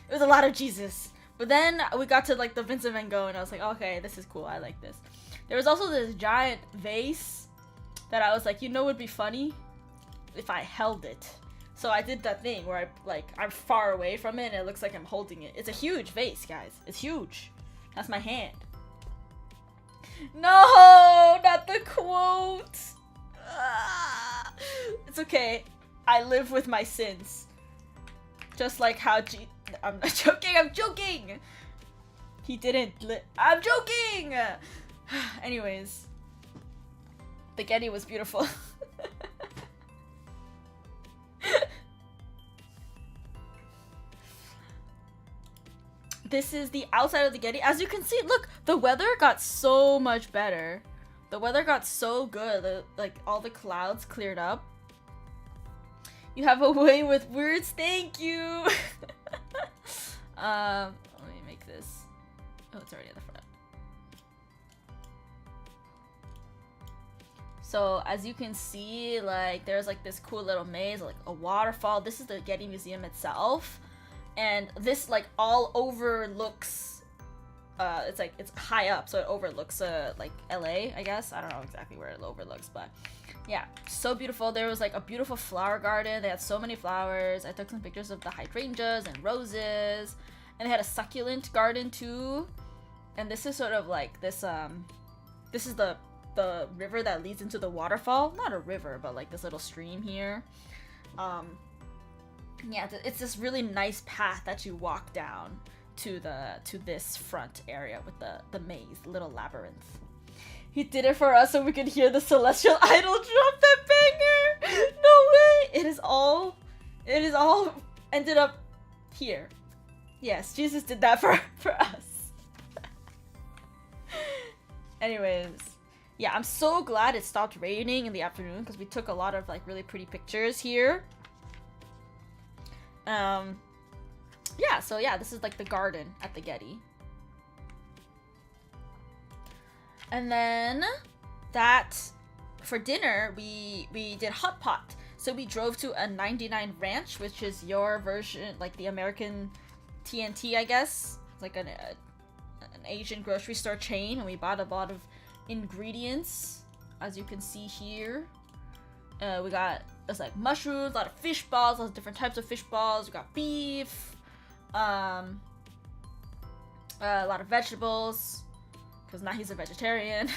It was a lot of Jesus. But then we got to like the Vincent van Gogh, and I was like, okay, this is cool. I like this. There was also this giant vase that I was like, you know, would be funny if I held it. So I did that thing where I'm far away from it and it looks like I'm holding it. It's a huge vase, guys. It's huge. That's my hand. No, not the quote. It's okay. I live with my sins. Just like how I'm not joking. I'm joking. He didn't. I'm joking. Anyways, the Getty was beautiful. This is the outside of the Getty. As you can see, look, the weather got so much better. The weather got so good. Like, all the clouds cleared up. You have a way with words. Thank you. Let me make this. Oh, it's already at the front. So, as you can see, like, there's like this cool little maze, like a waterfall. This is the Getty Museum itself. And this like all overlooks it's high up, so it overlooks like LA, I guess. I don't know exactly where it overlooks, but yeah, so beautiful. There was like a beautiful flower garden. They had so many flowers. I took some pictures of the hydrangeas and roses, and they had a succulent garden too. And this is sort of like this is the river that leads into the waterfall. Not a river, but like this little stream here. Yeah, it's this really nice path that you walk down to this front area with the maze, little labyrinth. He did it for us so we could hear the celestial idol drop that banger. No way! It is all ended up here. Yes, Jesus did that for us. Anyways, yeah, I'm so glad it stopped raining in the afternoon because we took a lot of like really pretty pictures here. Yeah, so yeah, this is like the garden at the Getty. And then that for dinner we did hot pot. So we drove to a 99 Ranch, which is your version, like the American TNT, I guess. It's like an Asian grocery store chain, and we bought a lot of ingredients, as you can see here. We got there's like mushrooms, a lot of fish balls, lots of different types of fish balls. We got beef, a lot of vegetables, because now he's a vegetarian.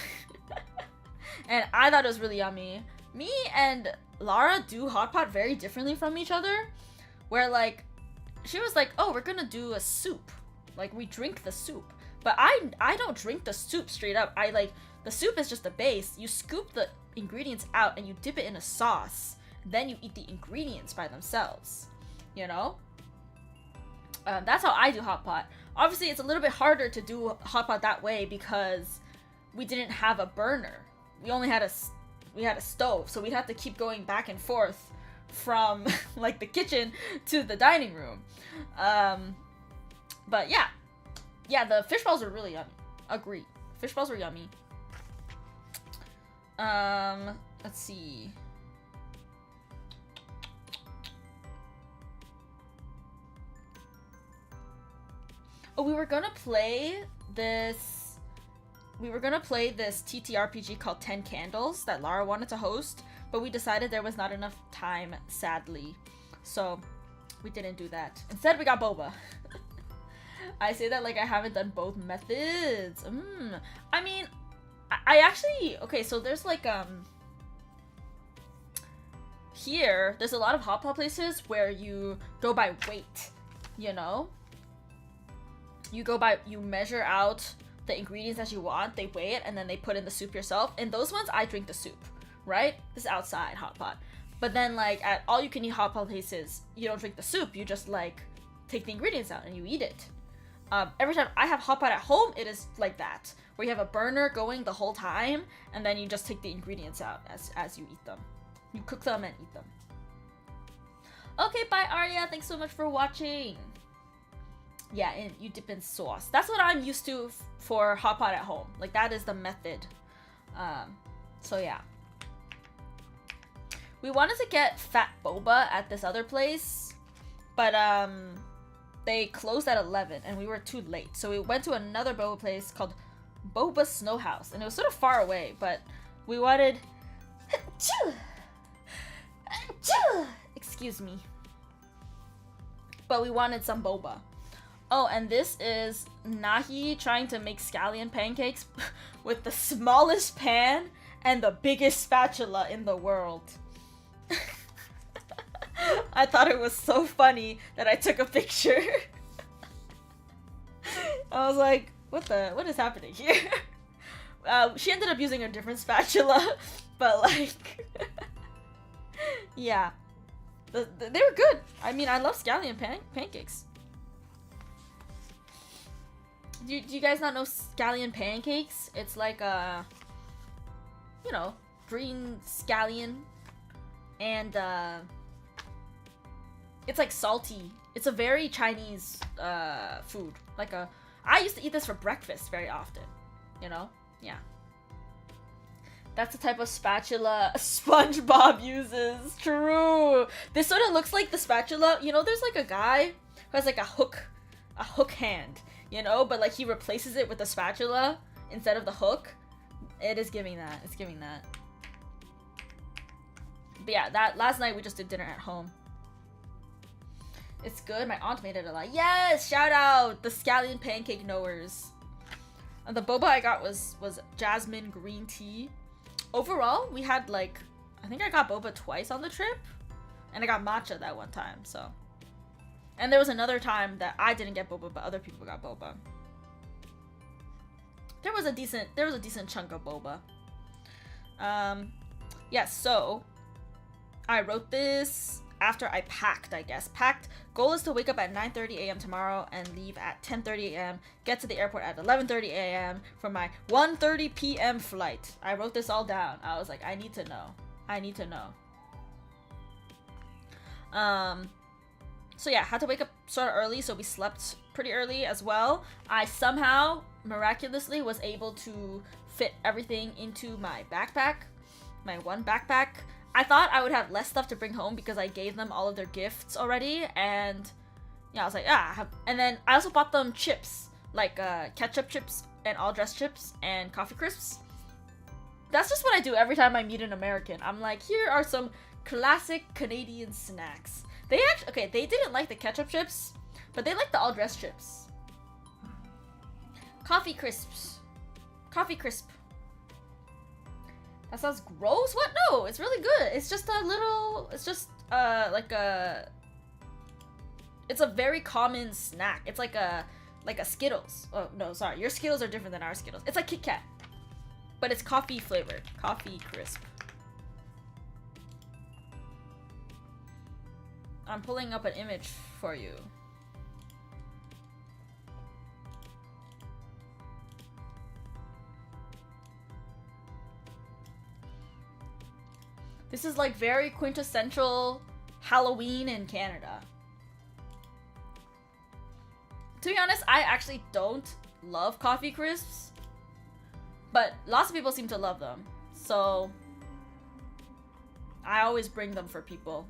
And I thought it was really yummy. Me and Lara do hot pot very differently from each other, where like she was like, oh, we're gonna do a soup, like we drink the soup, but I don't drink the soup straight up. I like, the soup is just the base. You scoop the ingredients out and you dip it in a sauce, then you eat the ingredients by themselves, you know. That's how I do hot pot. Obviously it's a little bit harder to do hot pot that way because we didn't have a burner. We only had a stove, so we'd have to keep going back and forth from like the kitchen to the dining room. But yeah, the fish balls are really yummy. Agree, fish balls were yummy. Let's see. Oh, we were gonna play this TTRPG called 10 Candles that Lara wanted to host, but we decided there was not enough time, sadly. So we didn't do that. Instead, we got boba. I say that like I haven't done both methods. I mean, I actually, okay, so there's like, here, there's a lot of hot pot places where you go by weight, you know? You measure out the ingredients that you want, they weigh it, and then they put in the soup yourself. In those ones, I drink the soup, right? This is outside hot pot. But then like at all you can eat hot pot places, you don't drink the soup, you just like take the ingredients out and you eat it. Every time I have hot pot at home, it is like that, where you have a burner going the whole time, and then you just take the ingredients out as you eat them. You cook them and eat them. Okay, bye Arya, thanks so much for watching. Yeah, and you dip in sauce. That's what I'm used to for hot pot at home. Like that is the method. So yeah. We wanted to get fat boba at this other place, but they closed at 11 and we were too late. So we went to another boba place called Boba Snow House, and it was sort of far away, but we wanted excuse me. But we wanted some boba. Oh, and this is Nahi trying to make scallion pancakes with the smallest pan and the biggest spatula in the world. I thought it was so funny that I took a picture. I was like, what is happening here? She ended up using a different spatula, but like, yeah. They were good. I mean, I love scallion pancakes. Do you guys not know scallion pancakes? It's like a, you know, green scallion, and it's like salty. It's a very Chinese food. Like I used to eat this for breakfast very often, you know? Yeah. That's the type of spatula SpongeBob uses. True. This sort of looks like the spatula. You know, there's like a guy who has like a hook hand, you know, but like he replaces it with a spatula instead of the hook. It is giving that. It's giving that. But yeah, that last night we just did dinner at home. It's good. My aunt made it a lot. Yes, shout out the scallion pancake knowers. And the boba I got was jasmine green tea. Overall, we had like, I think I got boba twice on the trip, and I got matcha that one time. So, and there was another time that I didn't get boba, but other people got boba. There was a decent chunk of boba. Yeah, so I wrote this after I packed, I guess. Goal is to wake up at 9:30 a.m. tomorrow and leave at 10:30 a.m. Get to the airport at 11:30 a.m. for my 1:30 p.m. flight. I wrote this all down. I was like, I need to know. I need to know. So yeah, had to wake up sort of early, so we slept pretty early as well. I somehow, miraculously, was able to fit everything into my backpack. My one backpack. I thought I would have less stuff to bring home because I gave them all of their gifts already, and yeah, I was like, and then I also bought them chips, like ketchup chips and all dressed chips and coffee crisps. That's just what I do every time I meet an American. I'm like, here are some Classic Canadian snacks. They actually, okay, they didn't like the ketchup chips, but they liked the all dressed chips. Coffee crisps. Coffee crisp. That sounds gross? What? No, it's really good. It's just a little, it's just like a, it's a very common snack. It's like a Skittles. Oh, no, sorry. Your Skittles are different than our Skittles. It's like Kit Kat, but it's coffee flavored. Coffee crisp. I'm pulling up an image for you. This is like very quintessential Halloween in Canada. To be honest, I actually don't love coffee crisps, but lots of people seem to love them. So I always bring them for people.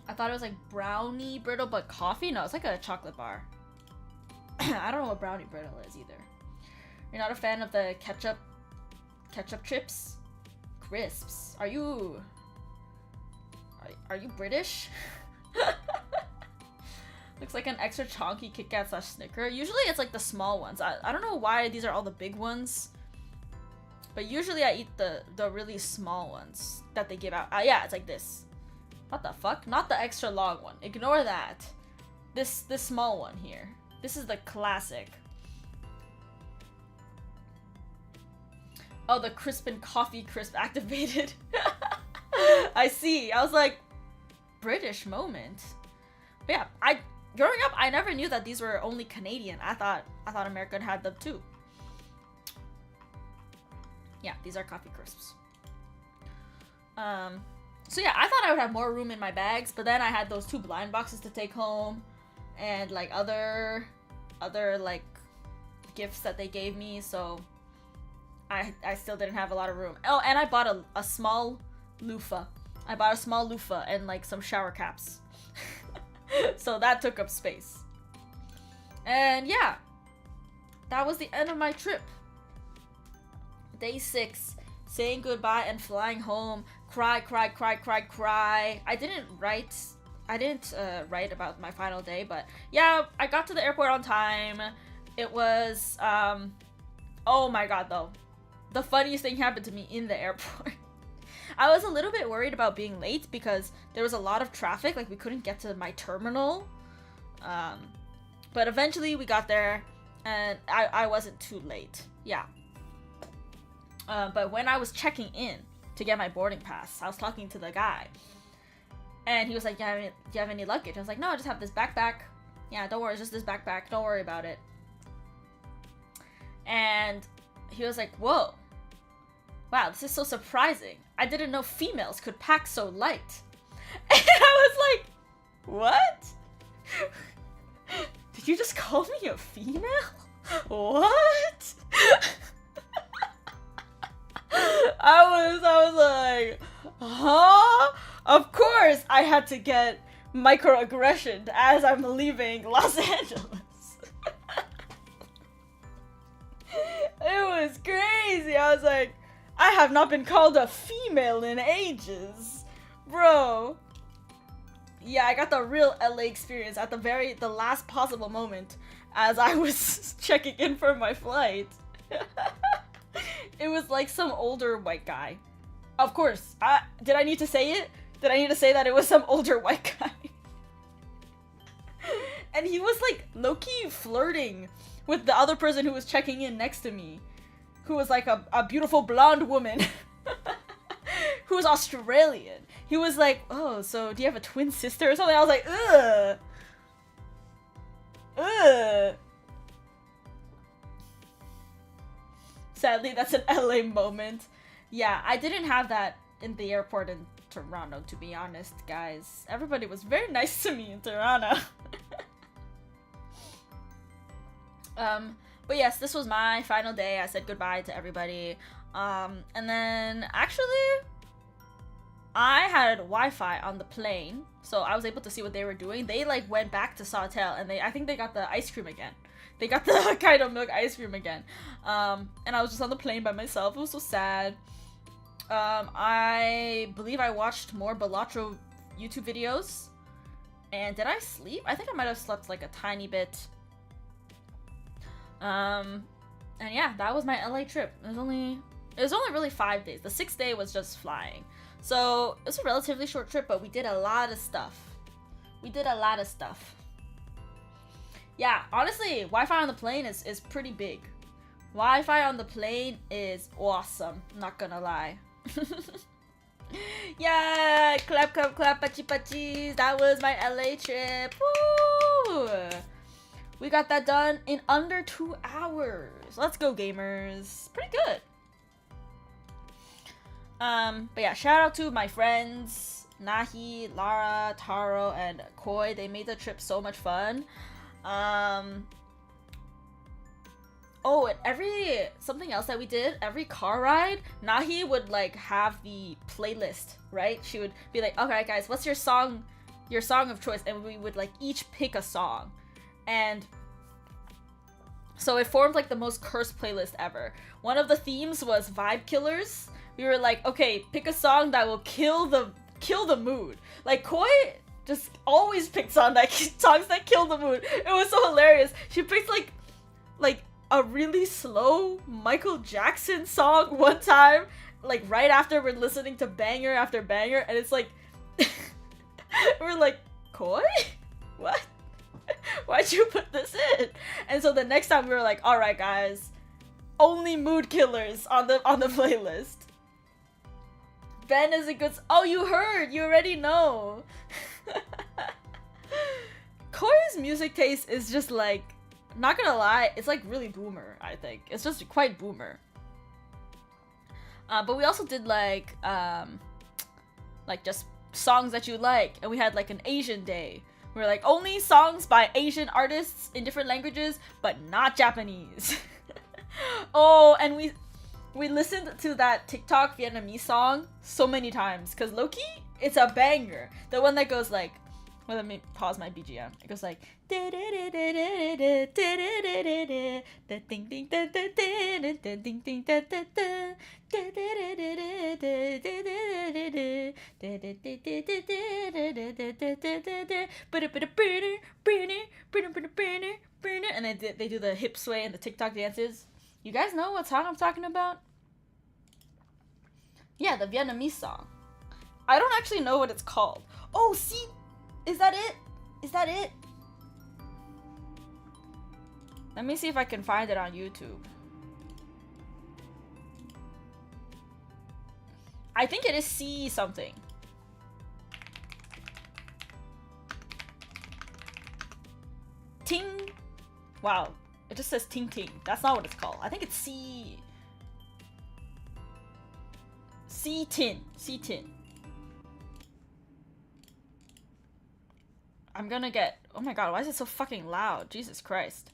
I thought it was like brownie brittle, but coffee? No, it's like a chocolate bar. I don't know what brownie brittle is either. You're not a fan of the ketchup chips? Crisps. Are you British? Looks like an extra chonky Kit Kat / Snicker. Usually it's like the small ones. I don't know why these are all the big ones, but usually I eat the really small ones that they give out. Yeah, it's like this. What the fuck? Not the extra long one. Ignore that. This small one here. This is the classic. Oh, the crisp and coffee crisp activated. I see. I was like, British moment. But yeah, growing up, I never knew that these were only Canadian. I thought America had them too. Yeah, these are coffee crisps. So yeah, I thought I would have more room in my bags, but then I had those 2 blind boxes to take home, and like other like gifts that they gave me, so I still didn't have a lot of room. Oh, and I bought a small loofah. I bought a small loofah and like some shower caps. So that took up space. And yeah, that was the end of my trip. Day 6, saying goodbye and flying home. Cry. I didn't write about my final day, but yeah, I got to the airport on time. It was, oh my god though. The funniest thing happened to me in the airport. I was a little bit worried about being late because there was a lot of traffic, like we couldn't get to my terminal. But eventually we got there and I wasn't too late. Yeah. But when I was checking in to get my boarding pass, I was talking to the guy. And he was like, do you have any luggage? I was like, no, I just have this backpack. Yeah, don't worry, it's just this backpack. Don't worry about it. And he was like, whoa. Wow, this is so surprising. I didn't know females could pack so light. And I was like, what? Did you just call me a female? What? I was like, huh? Of course I had to get microaggressioned as I'm leaving Los Angeles. It was crazy. I was like, I have not been called a female in ages. Bro. Yeah, I got the real LA experience at the last possible moment as I was checking in for my flight. It was like some older white guy. Of course. Did I need to say it? Did I need to say that it was some older white guy? And he was like low-key flirting with the other person who was checking in next to me, who was like a beautiful blonde woman who was Australian. He was like, oh, so do you have a twin sister or something? I was like, ugh. Ugh. Sadly, that's an LA moment. Yeah, I didn't have that in the airport in Toronto, to be honest, guys. Everybody was very nice to me in Toronto. But yes, this was my final day. I said goodbye to everybody. And then actually, I had Wi-Fi on the plane, so I was able to see what they were doing. They like went back to Sawtell, and I think they got the ice cream again. They got the kind of milk ice cream again. And I was just on the plane by myself. It was so sad. I believe I watched more Balatro YouTube videos. And did I sleep? I think I might have slept like a tiny bit. And yeah, that was my LA trip. It was only really 5 days. The 6th day was just flying. So it was a relatively short trip, but we did a lot of stuff. Yeah, honestly, Wi-Fi on the plane is pretty big. Wi-Fi on the plane is awesome, not gonna lie. Yeah, clap, clap, clap, pachi, pachis. That was my LA trip. Woo! We got that done in under 2 hours. Let's go, gamers. Pretty good. But yeah, shout out to my friends, Nahi, Lara, Taro, and Koi. They made the trip so much fun. Oh, and something else that we did, every car ride, Nahi would like have the playlist, right? She would be like, okay guys, what's your song of choice? And we would like each pick a song. And so it formed like the most cursed playlist ever. One of the themes was vibe killers. We were like, okay, pick a song that will kill the mood. Like Koi just always picked songs that kill the mood. It was so hilarious. She picked like a really slow Michael Jackson song one time, like right after we're listening to banger after banger, and it's like we're like, Koi? What? Why'd you put this in? And so the next time we were like, alright guys, only mood killers on the playlist. Ben is a good oh, you heard, you already know. Koi's music taste is just like, not gonna lie, it's like really boomer, I think. It's just quite boomer. But we also did like just songs that you like, and we had like an Asian day. We were like, only songs by Asian artists in different languages, but not Japanese. Oh, and we listened to that TikTok Vietnamese song so many times, because low-key, it's a banger. The one that goes like, well, let me pause my BGM. It goes like, and then they do the hip sway and the TikTok dances. You guys know what song I'm talking about? Yeah, the Vietnamese song. I don't actually know what it's called. Oh, see? Is that it? Is that it? Let me see if I can find it on YouTube. I think it is C something. Ting. Wow. It just says ting ting. That's not what it's called. I think it's C. C-tin. C-tin. I'm gonna get... Oh my god, why is it so fucking loud? Jesus Christ.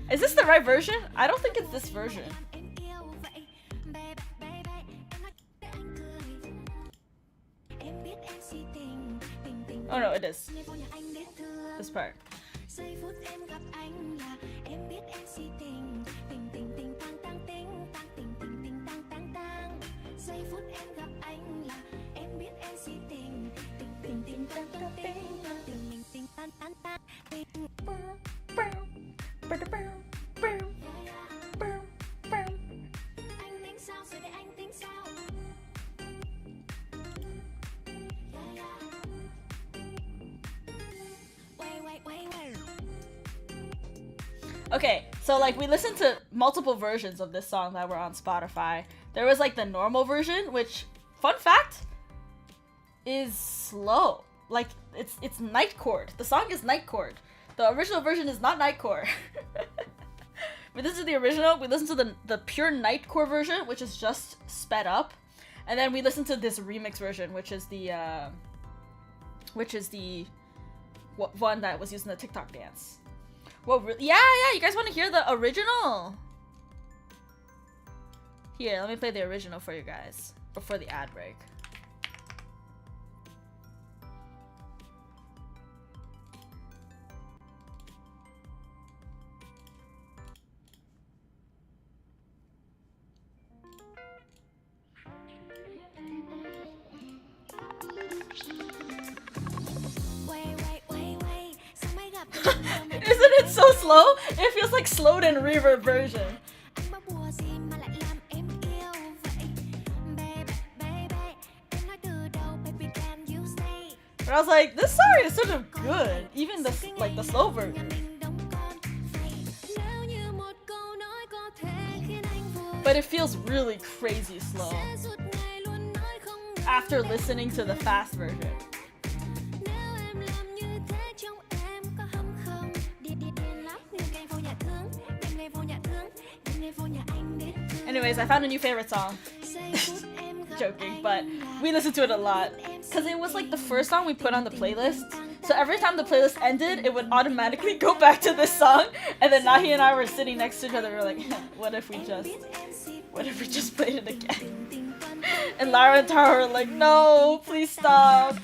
Is this the right version? I don't think it's this version. Oh no, it is. This part. Okay, so like we listened to multiple versions of this song that were on Spotify. There was like the normal version, which, fun fact, is slow. Like it's night chord. The song is night chord. The original version is not night chord. But this is the original. We listened to the pure night chord version, which is just sped up, and then we listened to this remix version, which is the one that was used in the TikTok dance. Well, yeah, you guys want to hear the original? Here, let me play the original for you guys before the ad break. Isn't it so slow? It feels like slowed in reverb version. But I was like, this song is sort of good, even the slow version. But it feels really crazy slow after listening to the fast version. Anyways, I found a new favorite song. Joking, but we listened to it a lot because it was like the first song we put on the playlist. So every time the playlist ended, it would automatically go back to this song. And then Nahi and I were sitting next to each other. We were like, what if we just played it again? And Lyra and Tara were like, no, please stop.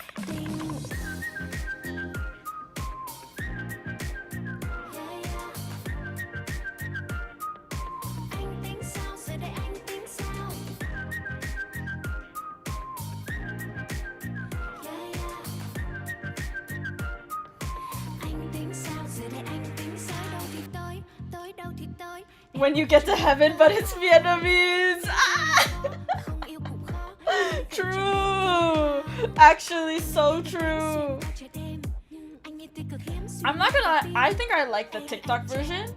When you get to heaven, but it's Vietnamese. Ah! True. Actually, so true. I'm not gonna lie, I think I like the TikTok version.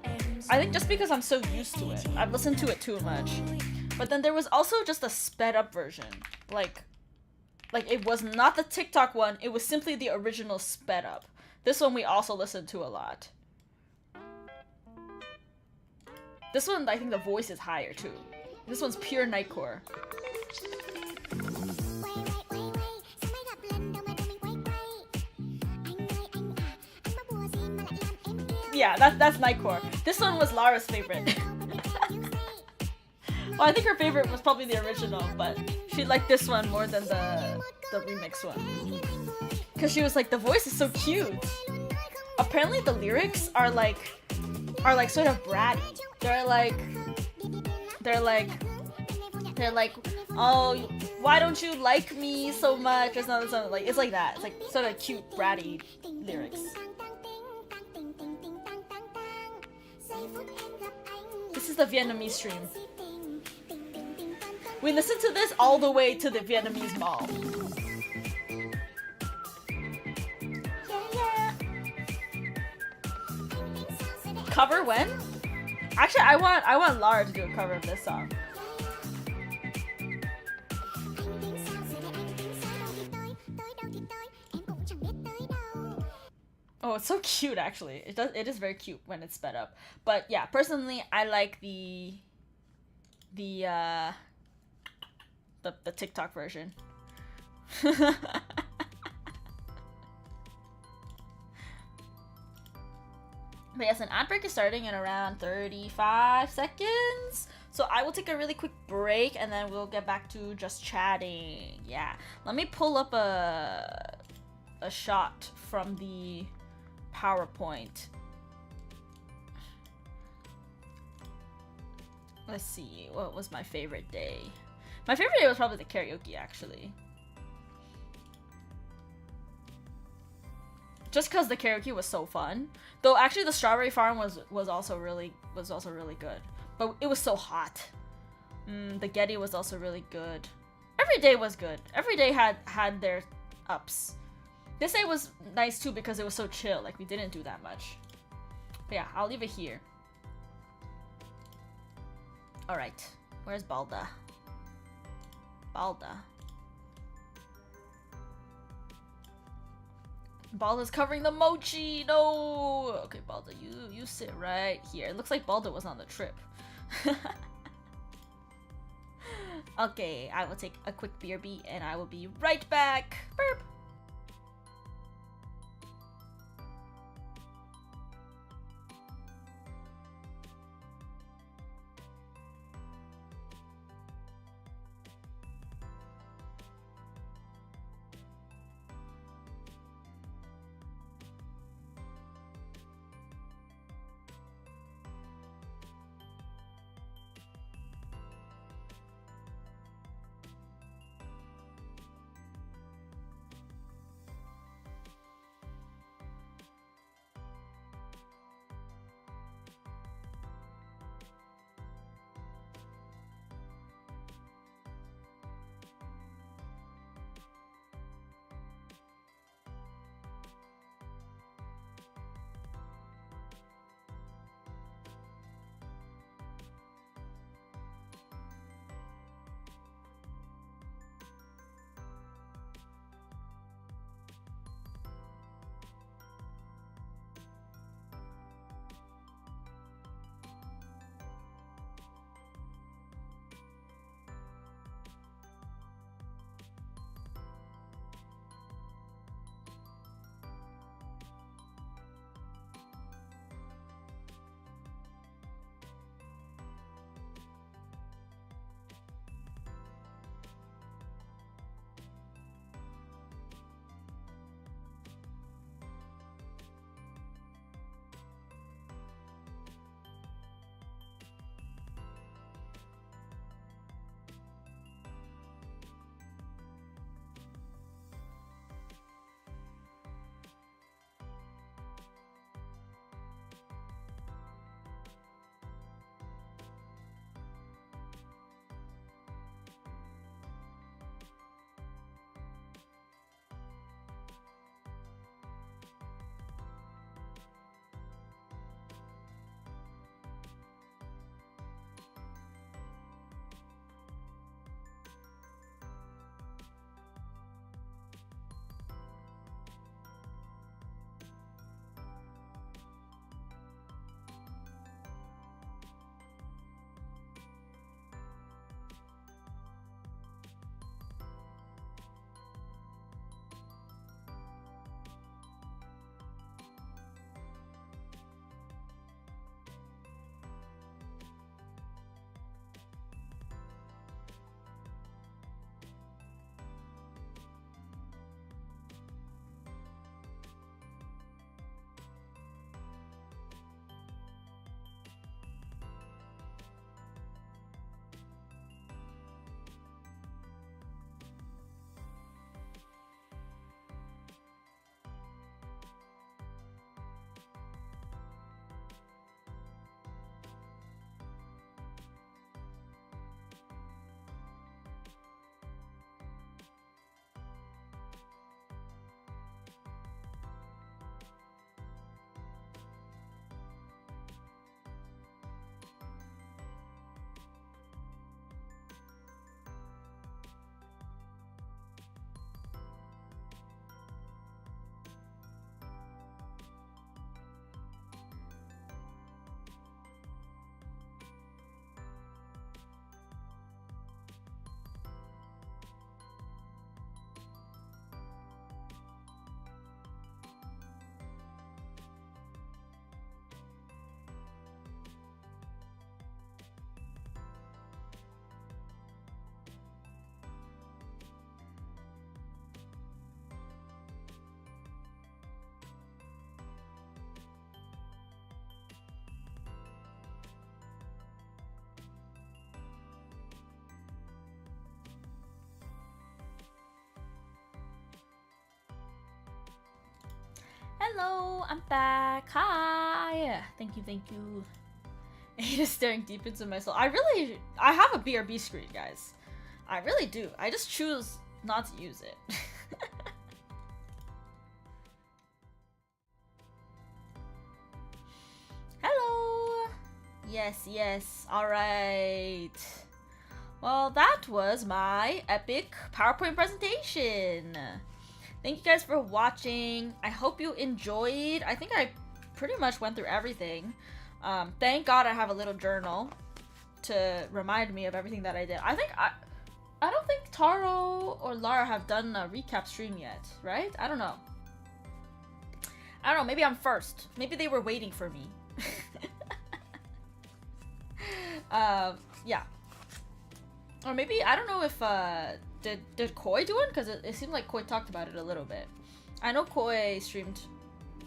I think just because I'm so used to it. I've listened to it too much. But then there was also just a sped up version. Like it was not the TikTok one, it was simply the original sped up. This one we also listened to a lot. This one, I think the voice is higher too. This one's pure nightcore. Yeah, that's nightcore. This one was Lara's favorite. Well, I think her favorite was probably the original, but she liked this one more than the remix one. Cause she was like, the voice is so cute. Apparently the lyrics are like sort of bratty. They're like, oh, why don't you like me so much? Or something like, it's like that. It's like sort of cute, bratty lyrics. This is the Vietnamese stream. We listened to this all the way to the Vietnamese mall. Cover when? Actually, I want Lara to do a cover of this song. Oh, it's so cute actually. It is very cute when it's sped up. But yeah, personally, I like the TikTok version. But yes, an ad break is starting in around 35 seconds. So I will take a really quick break and then we'll get back to just chatting. Yeah. Let me pull up a shot from the PowerPoint. Let's see. What was my favorite day? My favorite day was probably the karaoke, actually. Just because the karaoke was so fun. Though actually the Strawberry Farm was also really good. But it was so hot. The Getty was also really good. Every day was good. Every day had their ups. This day was nice too because it was so chill. Like we didn't do that much. But yeah, I'll leave it here. Alright. Where's Balda? Balda's covering the mochi. No. Okay, Balda, you sit right here. It looks like Balda was on the trip. Okay, I will take a quick BRB and I will be right back. Burp. Hello, I'm back. Hi. Thank you, thank you. Just staring deep into my soul. I have a BRB screen, guys. I really do. I just choose not to use it. Hello. Yes. All right. Well, that was my epic PowerPoint presentation. Thank you guys for watching. I hope you enjoyed. I think I pretty much went through everything. Thank God I have a little journal to remind me of everything that I did. I don't think Taro or Lara have done a recap stream yet, right? I don't know. Maybe I'm first. Maybe they were waiting for me. Yeah. Or maybe, I don't know if, did Koi do one? Because it seemed like Koi talked about it a little bit. I know Koi streamed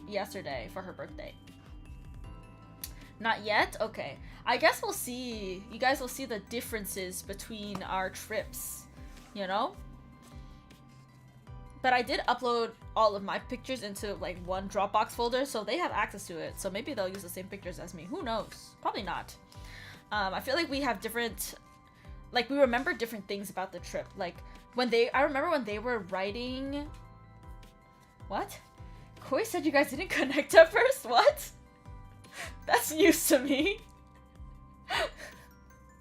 yesterday for her birthday. Not yet? Okay. I guess we'll see. You guys will see the differences between our trips, you know? But I did upload all of my pictures into like one Dropbox folder, so they have access to it. So maybe they'll use the same pictures as me. Who knows? Probably not. I feel like we have different... Like, we remember different things about the trip. Like, I remember when they were writing... What? Koi said you guys didn't connect at first? What? That's news to me.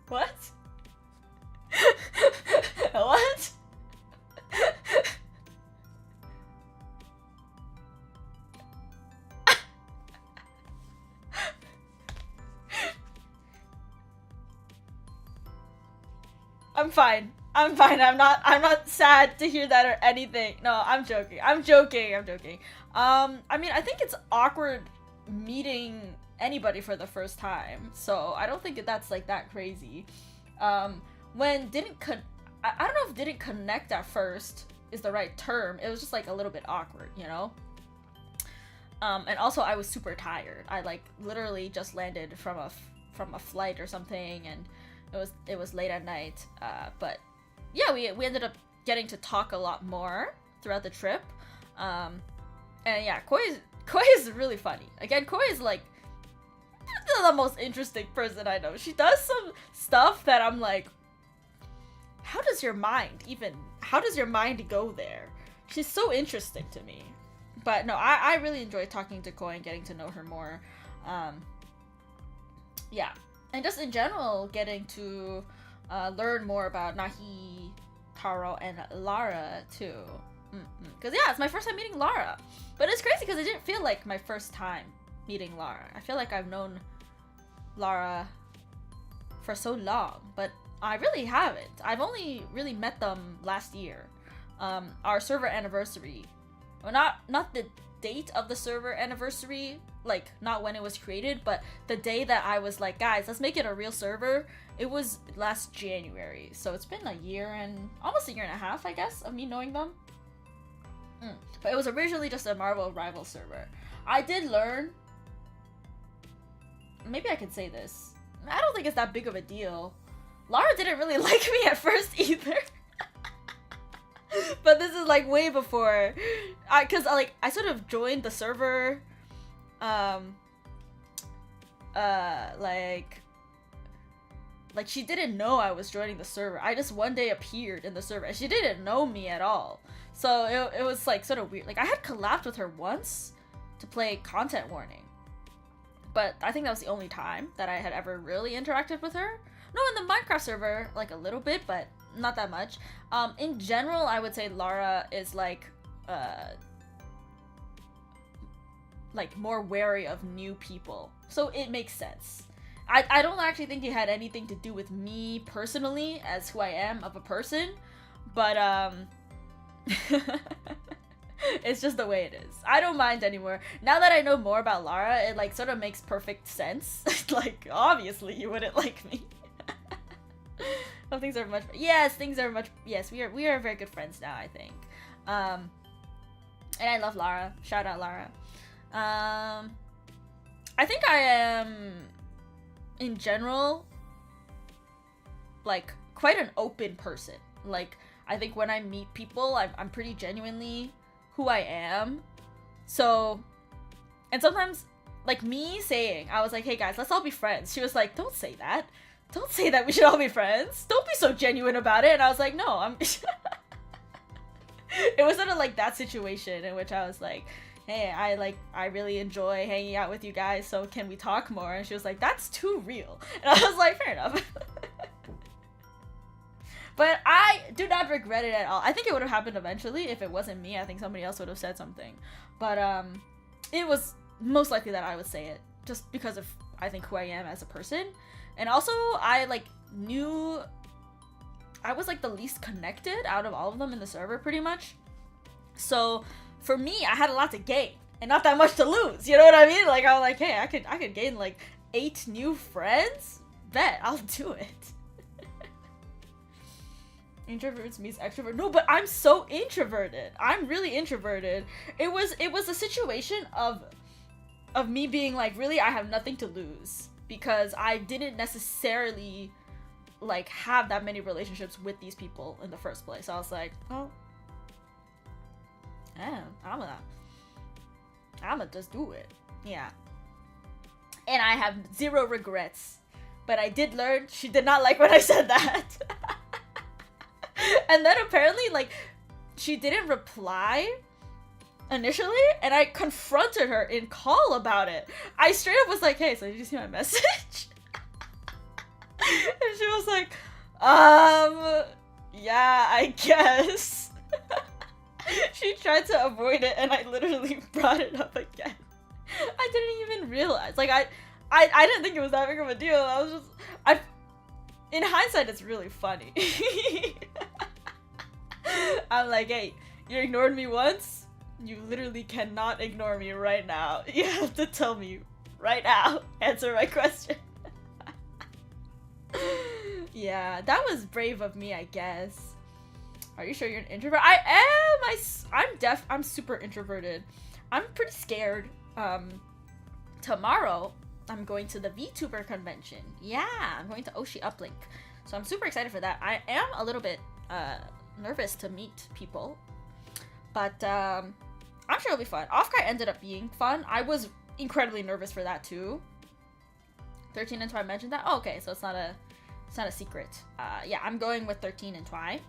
What? What? I'm fine. I'm not sad to hear that or anything. No, I'm joking. I mean, I think it's awkward meeting anybody for the first time, so I don't think that's like that crazy. I don't know if didn't connect at first is the right term. It was just like a little bit awkward, you know? And also I was super tired. I like literally just landed from a flight or something, and it was late at night. But yeah, we ended up getting to talk a lot more throughout the trip. And yeah, Koi is really funny. Again, Koi is like the most interesting person I know. She does some stuff that I'm like, how does your mind go there? She's so interesting to me. But no, I really enjoy talking to Koi and getting to know her more. Yeah. And just in general, getting to learn more about Nahi, Taro, and Lara too. Because yeah, it's my first time meeting Lara. But it's crazy because it didn't feel like my first time meeting Lara. I feel like I've known Lara for so long, but I really haven't. I've only really met them last year. Our server anniversary. Well, not the date of the server anniversary, like not when it was created, but the day that I was like, guys, let's make it a real server. It was last January, so it's been almost a year and a half, I guess, of me knowing them. But it was originally just a Marvel rival server. I did learn, maybe I can say this, I don't think it's that big of a deal. Lara didn't really like me at first either. But this is like way before, cause like I sort of joined the server, like she didn't know I was joining the server. I just one day appeared in the server and she didn't know me at all. So it was like sort of weird. Like I had collabed with her once to play Content Warning, but I think that was the only time that I had ever really interacted with her. No, in the Minecraft server, like a little bit, but not that much. In general, I would say Lara is like more wary of new people. So it makes sense. I don't actually think it had anything to do with me personally as who I am of a person, but it's just the way it is. I don't mind anymore. Now that I know more about Lara, it like sort of makes perfect sense. Like obviously you wouldn't like me. Well, things are much. Yes, we are very good friends now, I think. And I love Lara. Shout out Lara. I think I am, in general, like quite an open person. Like I think when I meet people, I'm pretty genuinely who I am. So And sometimes, like me saying, I was like, hey guys, let's all be friends. She was like, don't say that. Don't say that we should all be friends. Don't be so genuine about it. And I was like, no, I'm... It was sort of like that situation in which I was like, hey, I really enjoy hanging out with you guys, so can we talk more? And she was like, that's too real. And I was like, fair enough. But I do not regret it at all. I think it would have happened eventually. If it wasn't me, I think somebody else would have said something. But it was most likely that I would say it, just because of, I think, who I am as a person. And also, I like knew I was like the least connected out of all of them in the server, pretty much. So for me, I had a lot to gain and not that much to lose. You know what I mean? Like I was like, hey, I could gain like 8 new friends. Bet I'll do it. Introverts means extrovert. No, but I'm so introverted. I'm really introverted. It was a situation of me being like, really, I have nothing to lose, because I didn't necessarily like have that many relationships with these people in the first place. So I was like, oh, I'm gonna just do it. Yeah. And I have 0 regrets. But I did learn she did not like when I said that. And then apparently, like, she didn't reply initially, and I confronted her in call about it. I straight up was like, hey, so did you see my message? And she was like, yeah, I guess. She tried to avoid it, and I literally brought it up again. I didn't even realize. Like, I didn't think it was that big of a deal. I was just... In hindsight, it's really funny. I'm like, hey, you ignored me once? You literally cannot ignore me right now. You have to tell me right now. Answer my question. Yeah, that was brave of me, I guess. Are you sure you're an introvert? I am! I'm super introverted. I'm pretty scared. Tomorrow, I'm going to the VTuber convention. Yeah, I'm going to Oshi Uplink. So I'm super excited for that. I am a little bit nervous to meet people. But I'm sure it'll be fun. Offkai ended up being fun. I was incredibly nervous for that too. 13 and Twi mentioned that. Oh, okay, so it's not a secret. Yeah, I'm going with 13 and Twi.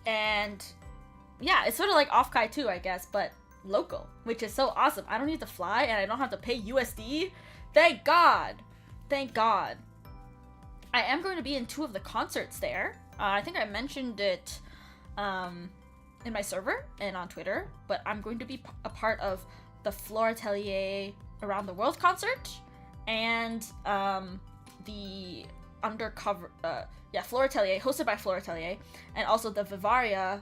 And yeah, it's sort of like Offkai too, I guess, but local, which is so awesome. I don't need to fly and I don't have to pay USD. Thank God. Thank God. I am going to be in 2 of the concerts there. I think I mentioned it in my server and on Twitter, but I'm going to be a part of the Floor Atelier Around the World concert and the Undercover, Floor Atelier, hosted by Floor Atelier, and also the Vivaria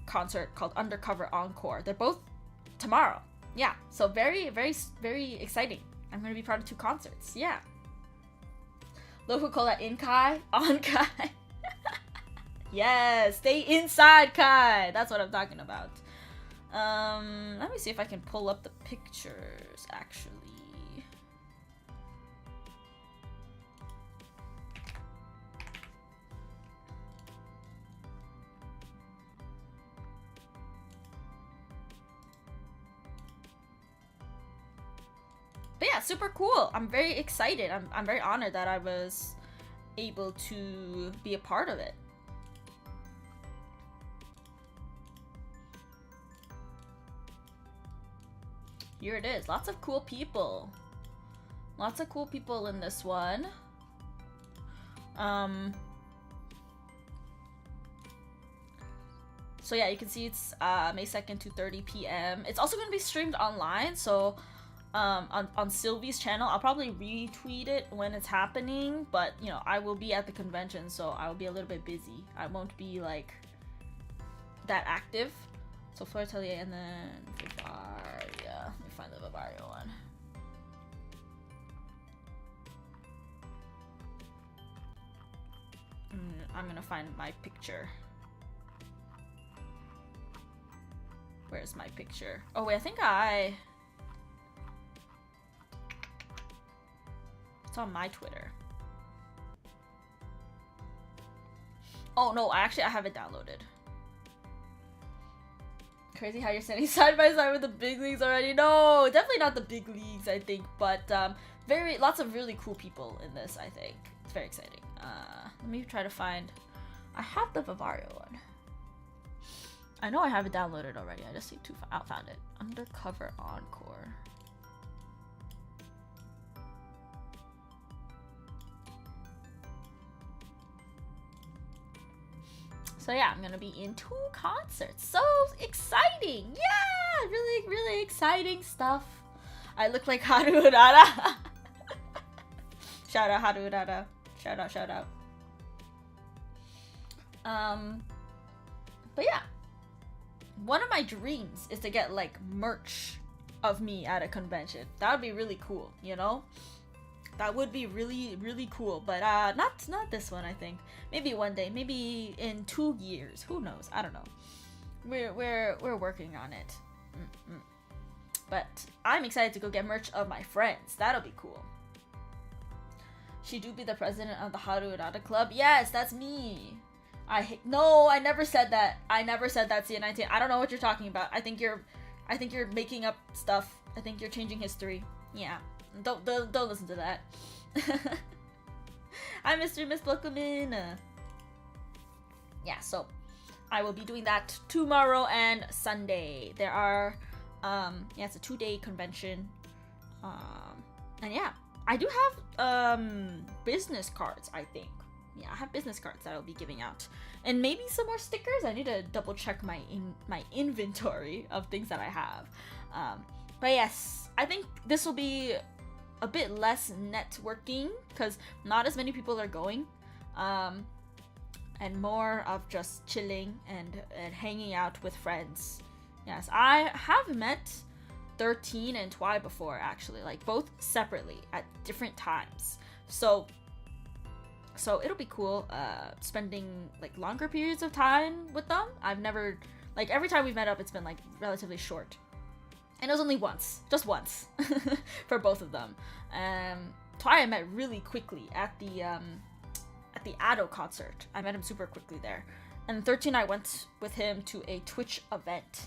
concert called Undercover Encore. They're both tomorrow. Yeah, so very, very, very exciting. I'm going to be part of 2 concerts. Yeah. Local call that in Kai, on Kai. Yes, stay inside Kai. That's what I'm talking about. Let me see if I can pull up the pictures, actually. But yeah, super cool. I'm very excited. I'm very honored that I was able to be a part of it. Here it is. Lots of cool people. Lots of cool people in this one. So yeah, you can see it's May 2nd, 2:30 p.m. It's also going to be streamed online, so on Sylvie's channel. I'll probably retweet it when it's happening, but you know, I will be at the convention, so I will be a little bit busy. I won't be like that active. So Floor Atelier and then Vivaria. Let me find the Vivaria one. I'm gonna find my picture. Where's my picture? Oh wait, I think it's on my Twitter. Oh no, I have it downloaded. Crazy how you're standing side by side with the big leagues already. No, definitely not the big leagues, I think, but lots of really cool people in this, I think. It's very exciting. Let me try to find... I have the Bavaria one. I know I have it downloaded already. I just need to... I found it. Undercover Encore. So yeah, I'm gonna be in 2 concerts. So exciting! Yeah! Really, really exciting stuff. I look like Haru Urara. Shout out Haru Urara. Shout out, shout out. But yeah. One of my dreams is to get like merch of me at a convention. That would be really cool, you know? That would be really, really cool. But not this one, I think. Maybe one day, maybe in 2 years. Who knows? I don't know. We're working on it. But I'm excited to go get merch of my friends. That'll be cool. She do be the president of the Haru Urara Club. Yes, that's me. No, I never said that. I never said that, CN19. I don't know what you're talking about. I think you're making up stuff. I think you're changing history. Yeah. Don't listen to that. Hi, Mr. Miss Blokumin. Yeah, so I will be doing that tomorrow and Sunday. There are yeah, it's a 2-day convention. And yeah, I do have business cards, I think. Yeah, I have business cards that I'll be giving out. And maybe some more stickers. I need to double check my inventory of things that I have. But yes, I think this will be a bit less networking because not as many people are going. And more of just chilling and hanging out with friends. Yes, I have met 13 and Twy before, actually. Like, both separately at different times. So it'll be cool spending like longer periods of time with them. I've never, like, every time we've met up, it's been like relatively short. And it was only once, just once, for both of them. Twy I met really quickly at the Ado concert. I met him super quickly there. And 13 I went with him to a Twitch event.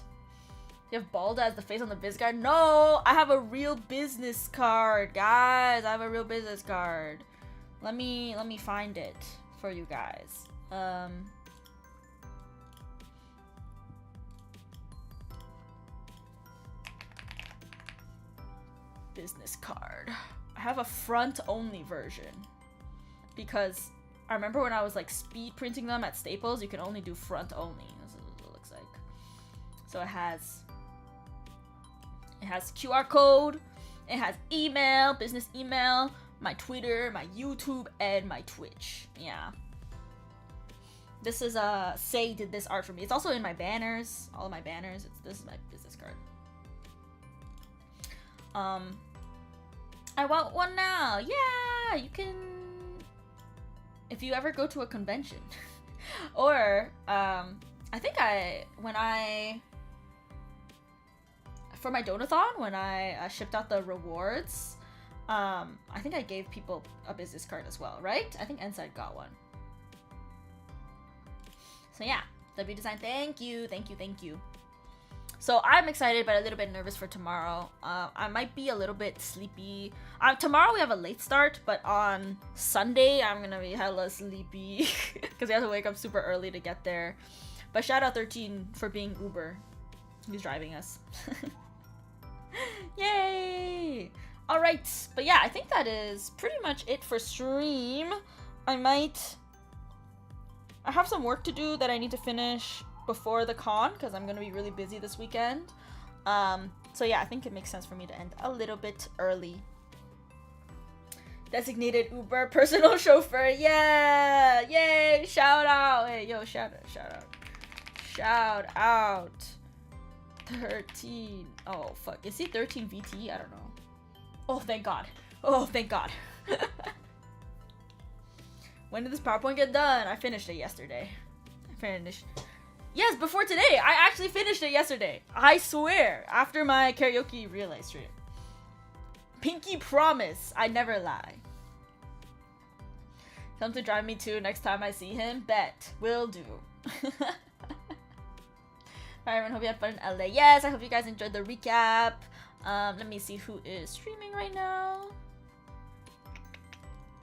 You have Balda as the face on the biz card? No, I have a real business card, guys. I have a real business card. Let me find it for you guys. Business card. I have a front only version because I remember when I was like speed printing them at Staples, you can only do front only. This is what it looks like. So it has QR code, it has email, business email, my Twitter, my YouTube, and my Twitch. Yeah. This is Say did this art for me. It's also in my banners, all of my banners. This is my business card. I want one now. Yeah, you can if you ever go to a convention. Or I think for my donathon, when I shipped out the rewards, I think I gave people a business card as well, right? I think Inside got one. So yeah, W Design, thank you. So I'm excited but a little bit nervous for tomorrow. I might be a little bit sleepy. Tomorrow we have a late start, but on Sunday I'm gonna be hella sleepy because we have to wake up super early to get there. But shout out 13 for being Uber. He's driving us. Yay! Alright, but yeah, I think that is pretty much it for stream. I have some work to do that I need to finish before the con because I'm gonna be really busy this weekend. So yeah, I think it makes sense for me to end a little bit early. Designated Uber personal chauffeur, yeah! Yay! Shout out! Hey, yo, shout out! 13. Oh fuck, is he 13 VT? I don't know. Oh thank god. When did this PowerPoint get done? I finished it yesterday. Yes, before today. I actually finished it yesterday. I swear. After my karaoke relay stream. Pinky promise. I never lie. Come to drive me too next time I see him. Bet. Will do. Bye everyone, hope you had fun in LA. Yes, I hope you guys enjoyed the recap. Let me see who is streaming right now.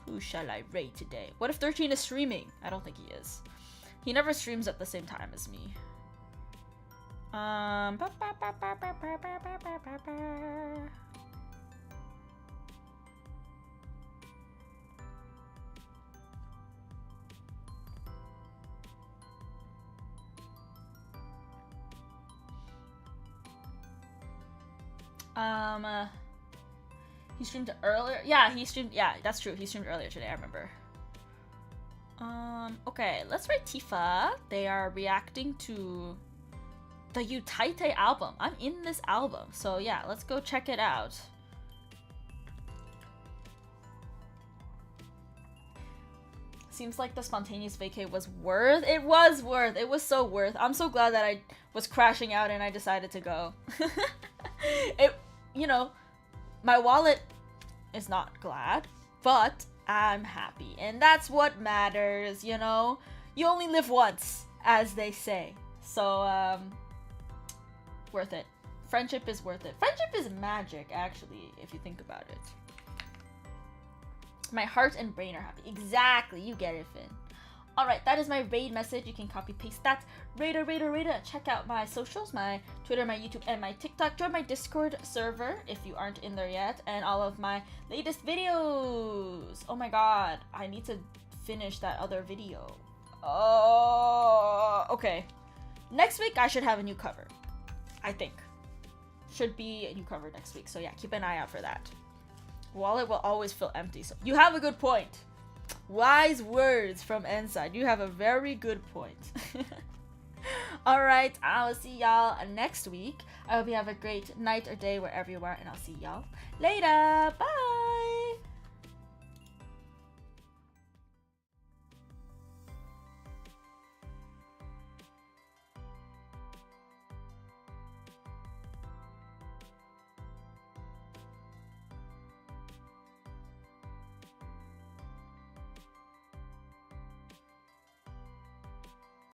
Who shall I raid today? What if 13 is streaming? I don't think he is. He never streams at the same time as me. He streamed earlier. Yeah, he streamed. Yeah, that's true. He streamed earlier today. I remember. Okay, let's rate Tifa. They are reacting to the Utaite album. I'm in this album, so yeah, let's go check it out. Seems like the spontaneous vacay was worth. It was worth. It was so worth. I'm so glad that I was crashing out and I decided to go. You know, my wallet is not glad, but I'm happy. And that's what matters, you know? You only live once, as they say. So, worth it. Friendship is worth it. Friendship is magic, actually, if you think about it. My heart and brain are happy. Exactly, you get it, Finn. Alright, that is my raid message. You can copy paste that. Raider. Check out my socials, my Twitter, my YouTube, and my TikTok. Join my Discord server if you aren't in there yet. And all of my latest videos. Oh my god, I need to finish that other video. Oh, okay. Next week, I should have a new cover. I think. Should be a new cover next week. So yeah, keep an eye out for that. Wallet will always feel empty. So you have a good point. Wise words from Enside. You have a very good point. Alright, I'll see y'all next week. I hope you have a great night or day wherever you are, and I'll see y'all later. Bye!